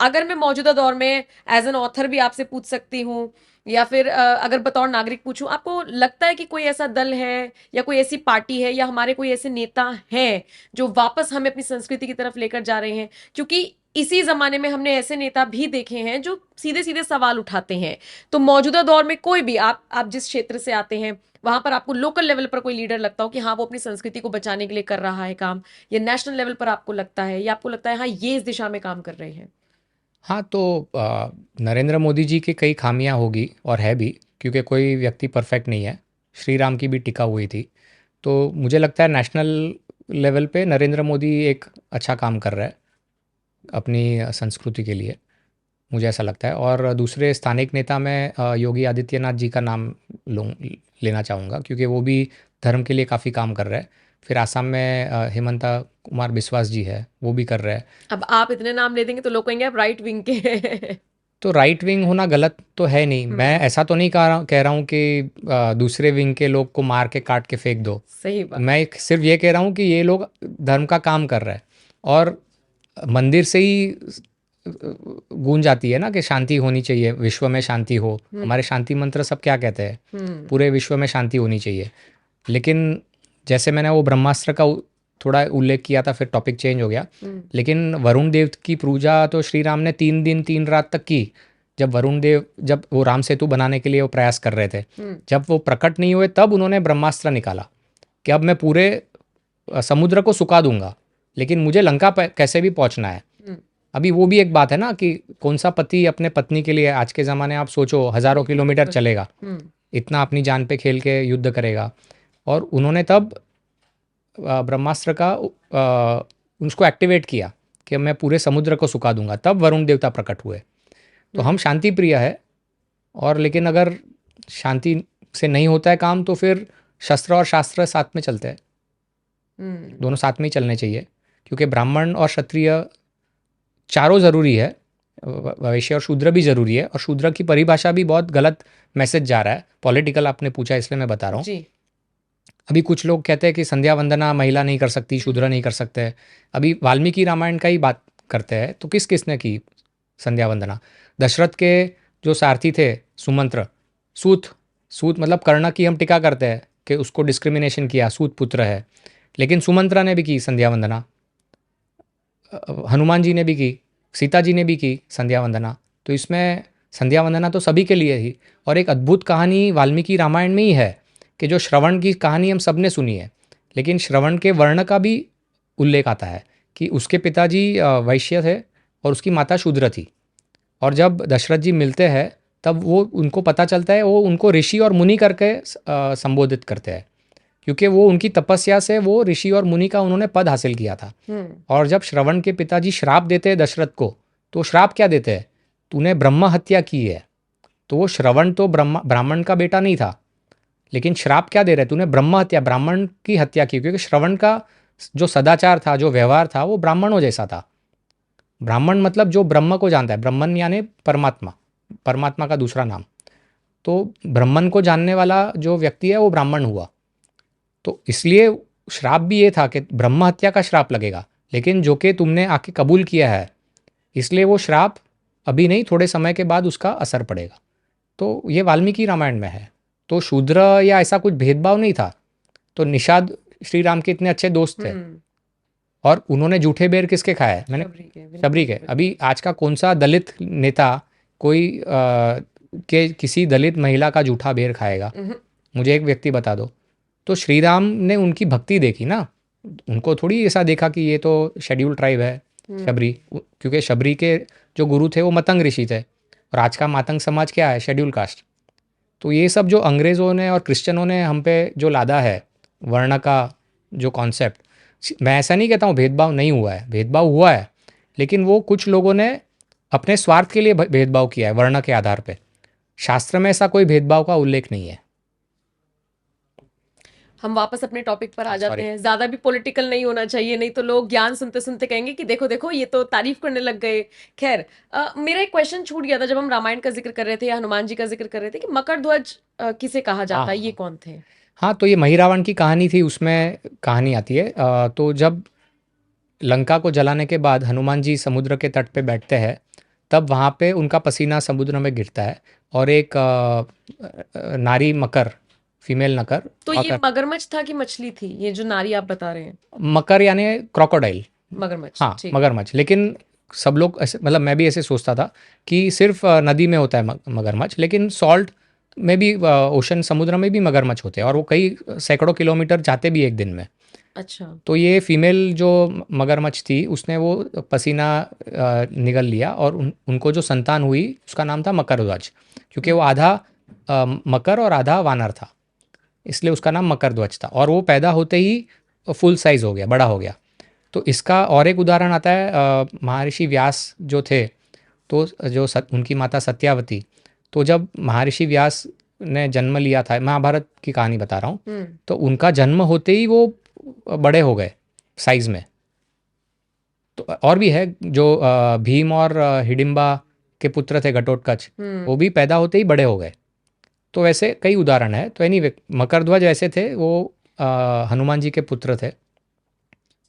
अगर मैं मौजूदा दौर में एज एन ऑथर भी आपसे पूछ सकती हूँ, या फिर अगर बतौर नागरिक पूछूं, आपको लगता है कि कोई ऐसा दल है या कोई ऐसी पार्टी है या हमारे कोई ऐसे नेता हैं जो वापस हमें अपनी संस्कृति की तरफ लेकर जा रहे हैं? क्योंकि इसी जमाने में हमने ऐसे नेता भी देखे हैं जो सीधे सीधे सवाल उठाते हैं। तो मौजूदा दौर में कोई भी, आप जिस क्षेत्र से आते हैं वहां पर आपको लोकल लेवल पर कोई लीडर लगता हो कि हाँ वो अपनी संस्कृति को बचाने के लिए कर रहा है काम, या नेशनल लेवल पर आपको लगता है, या आपको लगता है हाँ ये इस दिशा में काम कर रहे हैं? हाँ, तो नरेंद्र मोदी जी की कई खामियां होगी, और है भी, क्योंकि कोई व्यक्ति परफेक्ट नहीं है। श्री राम की भी टिका हुई थी, तो मुझे लगता है नेशनल लेवल पे नरेंद्र मोदी एक अच्छा काम कर रहा है अपनी संस्कृति के लिए, मुझे ऐसा लगता है। और दूसरे स्थानिक नेता में योगी आदित्यनाथ जी का नाम लेना चाहूँगा, क्योंकि वो भी धर्म के लिए काफ़ी काम कर रहे हैं। फिर आसाम में हेमंता कुमार बिस्वास जी है, वो भी कर रहे हैं। अब आप इतने नाम ले देंगे तो लोग कहेंगे आप राइट विंग के हैं। तो राइट विंग होना गलत तो है नहीं, मैं ऐसा तो नहीं कह रहा हूँ कि दूसरे विंग के लोग को मार के काट के फेंक दो। सही बात। मैं सिर्फ ये कह रहा हूँ कि ये लोग धर्म का काम कर रहे हैं, और मंदिर से ही गूंज आती है ना कि शांति होनी चाहिए, विश्व में शांति हो। हमारे शांति मंत्र सब क्या कहते हैं, पूरे विश्व में शांति होनी चाहिए। लेकिन जैसे मैंने वो ब्रह्मास्त्र का थोड़ा उल्लेख किया था, फिर टॉपिक चेंज हो गया, लेकिन वरुण देव की पूजा तो श्री राम ने 3 दिन 3 रात तक की, जब वरुण देव जब वो राम सेतु बनाने के लिए वो प्रयास कर रहे थे, हम्म, जब वो प्रकट नहीं हुए तब उन्होंने ब्रह्मास्त्र निकाला कि अब मैं पूरे समुद्र को सुखा दूंगा, लेकिन मुझे लंका कैसे भी पहुंचना है। हम्म, अभी वो भी एक बात है ना कि कौन सा पति अपने पत्नी के लिए आज के ज़माने आप सोचो हज़ारों बिल्कुल किलोमीटर बिल्कुल। चलेगा, हम्म, इतना अपनी जान पे खेल के युद्ध करेगा। और उन्होंने तब ब्रह्मास्त्र का उसको एक्टिवेट किया कि मैं पूरे समुद्र को सुखा दूंगा, तब वरुण देवता प्रकट हुए। तो हम शांति प्रिय है, और लेकिन अगर शांति से नहीं होता है काम तो फिर शस्त्र और शास्त्र साथ में चलते हैं, हम्म, दोनों साथ में ही चलने चाहिए, क्योंकि ब्राह्मण और क्षत्रिय चारों ज़रूरी है, वैश्य और शूद्र भी ज़रूरी है। और शूद्र की परिभाषा भी बहुत गलत मैसेज जा रहा है, पॉलिटिकल आपने पूछा इसलिए मैं बता रहा हूँ। जी। अभी कुछ लोग कहते हैं कि संध्या वंदना महिला नहीं कर सकती, शूद्र नहीं कर सकते। अभी वाल्मीकि रामायण का ही बात करते हैं, तो किस किसने की संध्या वंदना? दशरथ के जो सारथी थे सुमंत्र, सूत, सूत मतलब कर्ण की हम टीका करते हैं कि उसको डिस्क्रिमिनेशन किया, सूत पुत्र है, लेकिन सुमंत्रा ने भी की संध्या वंदना, हनुमान जी ने भी की, सीता जी ने भी की संध्या वंदना। तो इसमें संध्या वंदना तो सभी के लिए ही। और एक अद्भुत कहानी वाल्मीकि रामायण में ही है कि जो श्रवण की कहानी हम सब ने सुनी है, लेकिन श्रवण के वर्ण का भी उल्लेख आता है कि उसके पिताजी वैश्य थे और उसकी माता शूद्र थी। और जब दशरथ जी मिलते हैं तब वो उनको पता चलता है, वो उनको ऋषि और मुनि करके संबोधित करते हैं, क्योंकि वो उनकी तपस्या से वो ऋषि और मुनि का उन्होंने पद हासिल किया था। हम्म, और जब श्रवण के पिताजी श्राप देते हैं दशरथ को, तो श्राप क्या देते हैं? तूने ब्रह्म हत्या की है। तो वो श्रवण तो ब्राह्मण का बेटा नहीं था, लेकिन श्राप क्या दे रहे? तूने ब्रह्म हत्या, ब्राह्मण की हत्या की, क्योंकि श्रवण का जो सदाचार था, जो व्यवहार था, वो ब्राह्मणों जैसा था। ब्राह्मण मतलब जो ब्रह्म को जानता है, ब्रह्मन यानी परमात्मा, परमात्मा का दूसरा नाम। तो ब्रह्मन को जानने वाला जो व्यक्ति है वो ब्राह्मण हुआ। तो इसलिए श्राप भी ये था कि ब्रह्म हत्या का श्राप लगेगा, लेकिन जो कि तुमने आके कबूल किया है, इसलिए वो श्राप अभी नहीं, थोड़े समय के बाद उसका असर पड़ेगा। तो ये वाल्मीकि रामायण में है। तो शूद्र या ऐसा कुछ भेदभाव नहीं था। तो निषाद श्री राम के इतने अच्छे दोस्त थे, हम्म, और उन्होंने जूठे बेर किसके खाए? मैंने शबरी के, बिल्कुल शबरी के। बिल्कुल। अभी आज का कौन सा दलित नेता कोई के किसी दलित महिला का जूठा बेर खाएगा? हम्म, मुझे एक व्यक्ति बता दो। तो श्री राम ने उनकी भक्ति देखी ना, उनको थोड़ी ऐसा देखा कि ये तो शेड्यूल ट्राइब है शबरी, क्योंकि शबरी के जो गुरु थे वो मतंग ऋषि थे, और आज का मातंग समाज क्या है? Schedule caste. तो ये सब जो अंग्रेज़ों ने और क्रिश्चियनों ने हम पे जो लादा है, वर्ण का जो कॉन्सेप्ट, मैं ऐसा नहीं कहता हूँ भेदभाव नहीं हुआ है, भेदभाव हुआ है, लेकिन वो कुछ लोगों ने अपने स्वार्थ के लिए भेदभाव किया है वर्ण के आधार पे। शास्त्र में ऐसा कोई भेदभाव का उल्लेख नहीं है। हम वापस अपने टॉपिक पर आ जाते सॉरी। हैं। ज्यादा भी पॉलिटिकल नहीं होना चाहिए, नहीं तो लोग ज्ञान सुनते सुनते कहेंगे कि देखो देखो ये तो तारीफ करने लग गए। खैर, मेरा एक क्वेश्चन छूट गया था जब हम रामायण का जिक्र कर रहे थे या हनुमान जी का जिक्र कर रहे थे कि मकर ध्वज किसे कहा हाँ जाता है, हाँ ये हाँ। कौन थे? हाँ, तो ये महिरावण की कहानी थी, उसमें कहानी आती है। तो जब लंका को जलाने के बाद हनुमान जी समुद्र के तट पे बैठते हैं, तब वहाँ पे उनका पसीना समुद्र में गिरता है, और एक नारी मकर, फीमेल नकर तो ये आकर, मगरमच्छ था कि मछली थी, ये जो नारी आप बता रहे हैं? मकर यानी क्रोकोडाइल। मगरमच्छ, हाँ, ठीक है। मगरमच्छ। लेकिन सब लोग ऐसे, मतलब मैं भी ऐसे सोचता था कि सिर्फ नदी में होता है मगरमच्छ, लेकिन सॉल्ट में भी, ओशन समुद्र में भी मगरमच्छ होते हैं, और वो कई सैकड़ों किलोमीटर जाते भी एक दिन में। अच्छा। तो ये फीमेल जो मगरमच्छ थी उसने वो पसीना निगल लिया, और उनको जो संतान हुई उसका नाम था मकरध्वज, क्योंकि वो आधा मकर और आधा वानर था, इसलिए उसका नाम मकरध्वज था। और वो पैदा होते ही फुल साइज हो गया, बड़ा हो गया। तो इसका और एक उदाहरण आता है, महर्षि व्यास जो थे, तो जो उनकी माता सत्यावती, तो जब महर्षि व्यास ने जन्म लिया था, महाभारत की कहानी बता रहा हूँ, तो उनका जन्म होते ही वो बड़े हो गए साइज में। तो और भी है जो भीम और हिडिंबा के पुत्र थे घटोत्कच, वो भी पैदा होते ही बड़े हो गए। तो वैसे कई उदाहरण है। तो एनीवे, मकरध्वज ऐसे थे, वो हनुमान जी के पुत्र थे,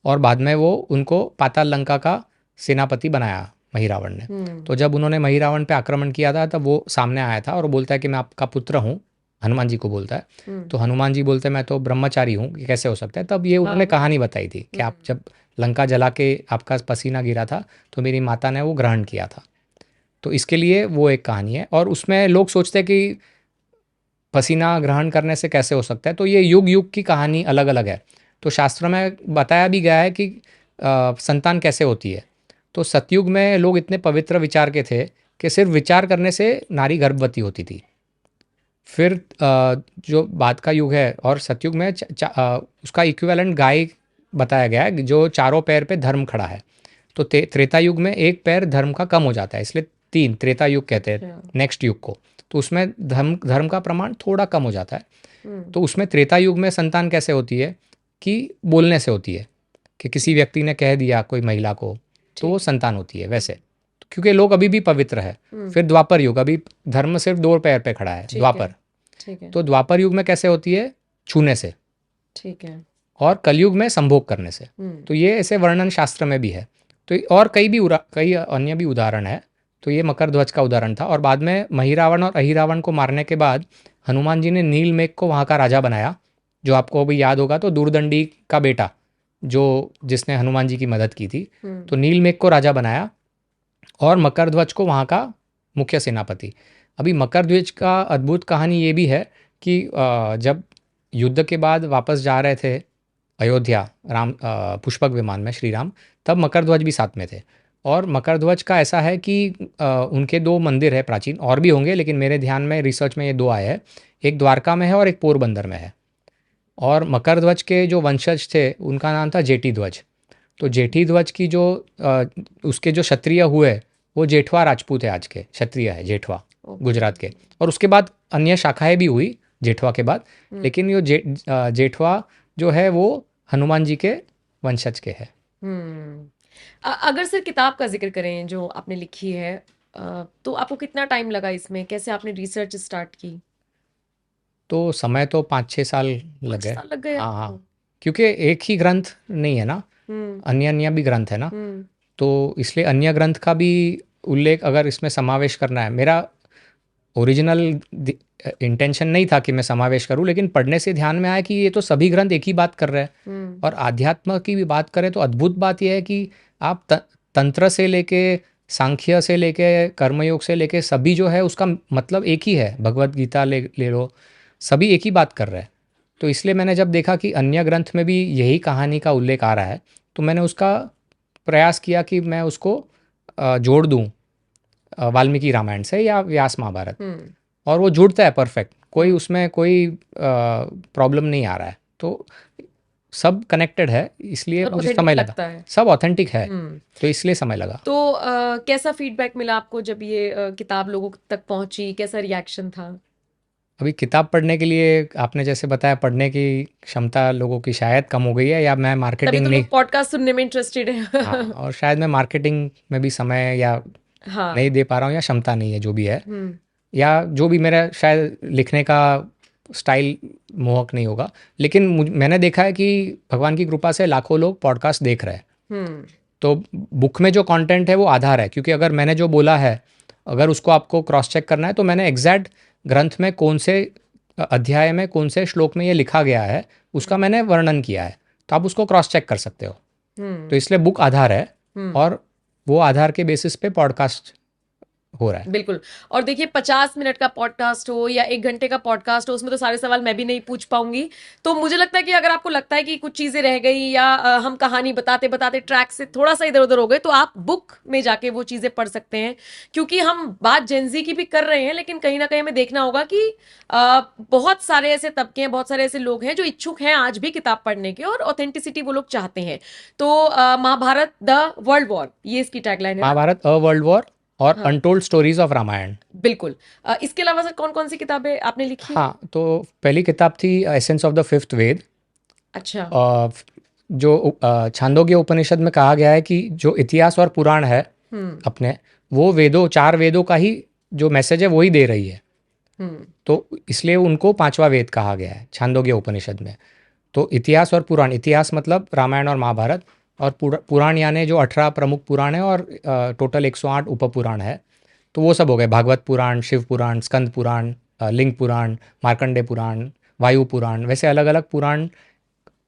और बाद में वो उनको पाताल लंका का सेनापति बनाया महिरावण ने। तो जब उन्होंने महिरावण पे आक्रमण किया था तब वो सामने आया था, और वो बोलता है कि मैं आपका पुत्र हूँ, हनुमान जी को बोलता है। तो हनुमान जी बोलते हैं मैं तो ब्रह्मचारी हूँ, ये कैसे हो सकता है? तब ये उन्होंने कहानी बताई थी कि आप जब लंका जला के आपका पसीना गिरा था तो मेरी माता ने वो ग्रहण किया था। तो इसके लिए वो एक कहानी है। और उसमें लोग सोचते हैं कि पसीना ग्रहण करने से कैसे हो सकता है, तो ये युग युग की कहानी अलग अलग है। तो शास्त्र में बताया भी गया है कि संतान कैसे होती है। तो सतयुग में लोग इतने पवित्र विचार के थे कि सिर्फ विचार करने से नारी गर्भवती होती थी। फिर जो बाद का युग है और सतयुग में उसका इक्विवेलेंट गाय बताया गया है जो चारों पैर पे धर्म खड़ा है। तो त्रेता युग में एक पैर धर्म का कम हो जाता है, इसलिए 3 त्रेता युग कहते हैं नेक्स्ट युग को। तो उसमें धर्म धर्म का प्रमाण थोड़ा कम हो जाता है। तो उसमें त्रेता युग में संतान कैसे होती है कि बोलने से होती है, कि किसी व्यक्ति ने कह दिया कोई महिला को तो वो संतान होती है वैसे, क्योंकि लोग अभी भी पवित्र है। फिर द्वापर युग, अभी धर्म सिर्फ 2 पैर पे खड़ा है, द्वापर। ठीक है। तो द्वापर युग में कैसे होती है, छूने से। ठीक है। और कलयुग में संभोग करने से। तो ये ऐसे वर्णन शास्त्र में भी है। तो और कई अन्य भी उदाहरण है। तो ये मकर ध्वज का उदाहरण था। और बाद में महिरावण और अहिरावण को मारने के बाद हनुमान जी ने नीलमेघ को वहाँ का राजा बनाया, जो आपको अभी याद होगा। तो दूरदंडी का बेटा जो जिसने हनुमान जी की मदद की थी, तो नीलमेघ को राजा बनाया और मकर ध्वज को वहाँ का मुख्य सेनापति। अभी मकर ध्वज का अद्भुत कहानी ये भी है कि जब युद्ध के बाद वापस जा रहे थे अयोध्या पुष्पक विमान में श्री राम, तब मकर ध्वज भी साथ में थे। और मकर ध्वज का ऐसा है कि उनके 2 मंदिर है प्राचीन, और भी होंगे लेकिन मेरे ध्यान में रिसर्च में ये 2 आए हैं। एक द्वारका में है और एक पोरबंदर में है। और मकर ध्वज के जो वंशज थे उनका नाम था जेठी ध्वज। तो जेठी ध्वज की जो उसके जो क्षत्रिय हुए वो जेठवा राजपूत है, आज के क्षत्रिय है जेठवा गुजरात के। और उसके बाद अन्य शाखाएं भी हुई जेठवा के बाद, लेकिन ये जेठवा जो है वो हनुमान जी के वंशज के है। अगर सिर्फ किताब का जिक्र करें जो आपने लिखी है, तो आपको कितना टाइम लगा इसमें, कैसे आपने रिसर्च स्टार्ट की? तो समय तो 5-6 साल लग गए। लग गए हाँ हाँ, आपको? क्योंकि एक ही ग्रंथ नहीं है ना, अन्य अन्य भी ग्रंथ है ना। तो इसलिए अन्य ग्रंथ का भी उल्लेख अगर इसमें समावेश करना है, मेरा ओरिजिनल इंटेंशन नहीं था कि मैं समावेश करूं, लेकिन पढ़ने से ध्यान में आया कि ये तो सभी ग्रंथ एक ही बात कर रहे हैं। और आध्यात्म की भी बात करें तो अद्भुत बात यह है कि आप तंत्र से लेके सांख्य से लेके कर्मयोग से लेके सभी जो है उसका मतलब एक ही है। भगवत गीता ले लो, सभी एक ही बात कर रहे हैं। तो इसलिए मैंने जब देखा कि अन्य ग्रंथ में भी यही कहानी का उल्लेख आ रहा है, तो मैंने उसका प्रयास किया कि मैं उसको जोड़ दूँ वाल्मीकि रामायण से या व्यास महाभारत। और वो जुड़ता है परफेक्ट, कोई उसमें कोई प्रॉब्लम नहीं आ रहा है। तो सब कनेक्टेड है, इसलिए मुझे समय लगा। सब ऑथेंटिक है, तो इसलिए समय लगा। तो कैसा फीडबैक मिला आपको जब ये किताब लोगों तक पहुंची, कैसा रिएक्शन था? अभी किताब पढ़ने के लिए आपने जैसे बताया, पढ़ने की क्षमता लोगों की शायद कम हो गई है, या मैं मार्केटिंग नहीं, पॉडकास्ट सुनने में इंटरेस्टेड है। हाँ, और शायद मैं मार्केटिंग में भी समय या नहीं दे पा रहा हूँ, या क्षमता नहीं है जो भी है, या जो भी मेरा शायद लिखने का स्टाइल मोहक नहीं होगा। लेकिन मैंने देखा है कि भगवान की कृपा से लाखों लोग पॉडकास्ट देख रहे हैं। तो बुक में जो कंटेंट है वो आधार है, क्योंकि अगर मैंने जो बोला है अगर उसको आपको क्रॉस चेक करना है तो मैंने एग्जैक्ट ग्रंथ में कौन से अध्याय में कौन से श्लोक में ये लिखा गया है उसका मैंने वर्णन किया है, तो आप उसको क्रॉस चेक कर सकते हो। तो इसलिए बुक आधार है और वो आधार के बेसिस पे पॉडकास्ट हो रहा है। बिल्कुल। और देखिए 50 मिनट का पॉडकास्ट हो या 1 घंटे का पॉडकास्ट हो, उसमें तो सारे सवाल मैं भी नहीं पूछ पाऊंगी। तो मुझे लगता है कि अगर आपको लगता है कि कुछ चीजें रह गई या हम कहानी बताते बताते ट्रैक से थोड़ा सा इधर उधर हो गए, तो आप बुक में जाके वो चीजें पढ़ सकते हैं। क्योंकि हम बात जेनजी की भी कर रहे हैं, लेकिन कहीं ना कहीं हमें देखना होगा कि बहुत सारे ऐसे तबके हैं, बहुत सारे ऐसे लोग हैं जो इच्छुक हैं आज भी किताब पढ़ने के, और ऑथेंटिसिटी वो लोग चाहते हैं। तो महाभारत द वर्ल्ड वॉर, ये इसकी टैगलाइन है। महाभारत अ वर्ल्ड वॉर और अनटोल्ड स्टोरीज ऑफ रामायण। बिल्कुल। इसके अलावा सर कौन कौन सी किताबें आपने लिखी? हाँ, तो पहली किताब थी एसेंस ऑफ द फिफ्थ वेद। अच्छा। जो छांदोग्य उपनिषद में कहा गया है कि जो इतिहास और पुराण है अपने, वो वेदों 4 वेदों का ही जो मैसेज है वही दे रही है। तो इसलिए उनको 5वां वेद कहा गया है छांदोग्य उपनिषद में। तो इतिहास और पुराण, इतिहास मतलब रामायण और महाभारत, और पुराण यानी जो 18 प्रमुख पुराण है और टोटल 108 उपपुराण है। तो वो सब हो गए, भागवत पुराण, शिव पुराण, स्कंद पुराण, लिंग पुराण, मार्कंडे पुराण, वायु पुराण, वैसे अलग अलग पुराण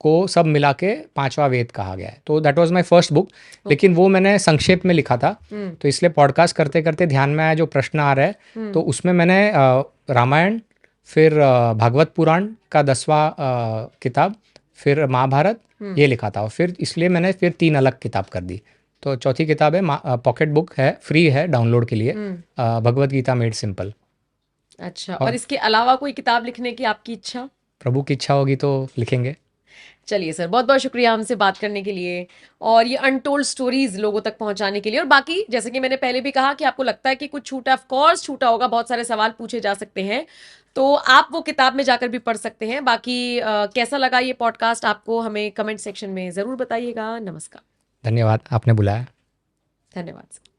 को सब मिला के पांचवा वेद कहा गया है। तो that was my first book, लेकिन वो मैंने संक्षेप में लिखा था, तो इसलिए पॉडकास्ट करते करते ध्यान में आया जो प्रश्न आ रहा है, तो उसमें मैंने रामायण, फिर भागवत पुराण का 10वां किताब, फिर महाभारत ये लिखा था, और फिर इसलिए मैंने फिर 3 अलग किताब कर दी। तो चौथी किताब है, पॉकेट बुक है, फ्री है डाउनलोड के लिए, भगवत गीता मेड सिंपल। अच्छा, और इसके अलावा कोई किताब लिखने की आपकी इच्छा? प्रभु की इच्छा होगी तो लिखेंगे। चलिए सर, बहुत बहुत शुक्रिया हमसे बात करने के लिए और ये अनटोल्ड स्टोरीज लोगों तक पहुंचाने के लिए। और बाकी जैसे कि मैंने पहले भी कहा कि आपको लगता है कि कुछ छूटा, ऑफ कोर्स छूटा होगा, बहुत सारे सवाल पूछे जा सकते हैं, तो आप वो किताब में जाकर भी पढ़ सकते हैं। बाकी कैसा लगा ये पॉडकास्ट आपको, हमें कमेंट सेक्शन में ज़रूर बताइएगा। नमस्कार। धन्यवाद, आपने बुलाया। धन्यवाद सर।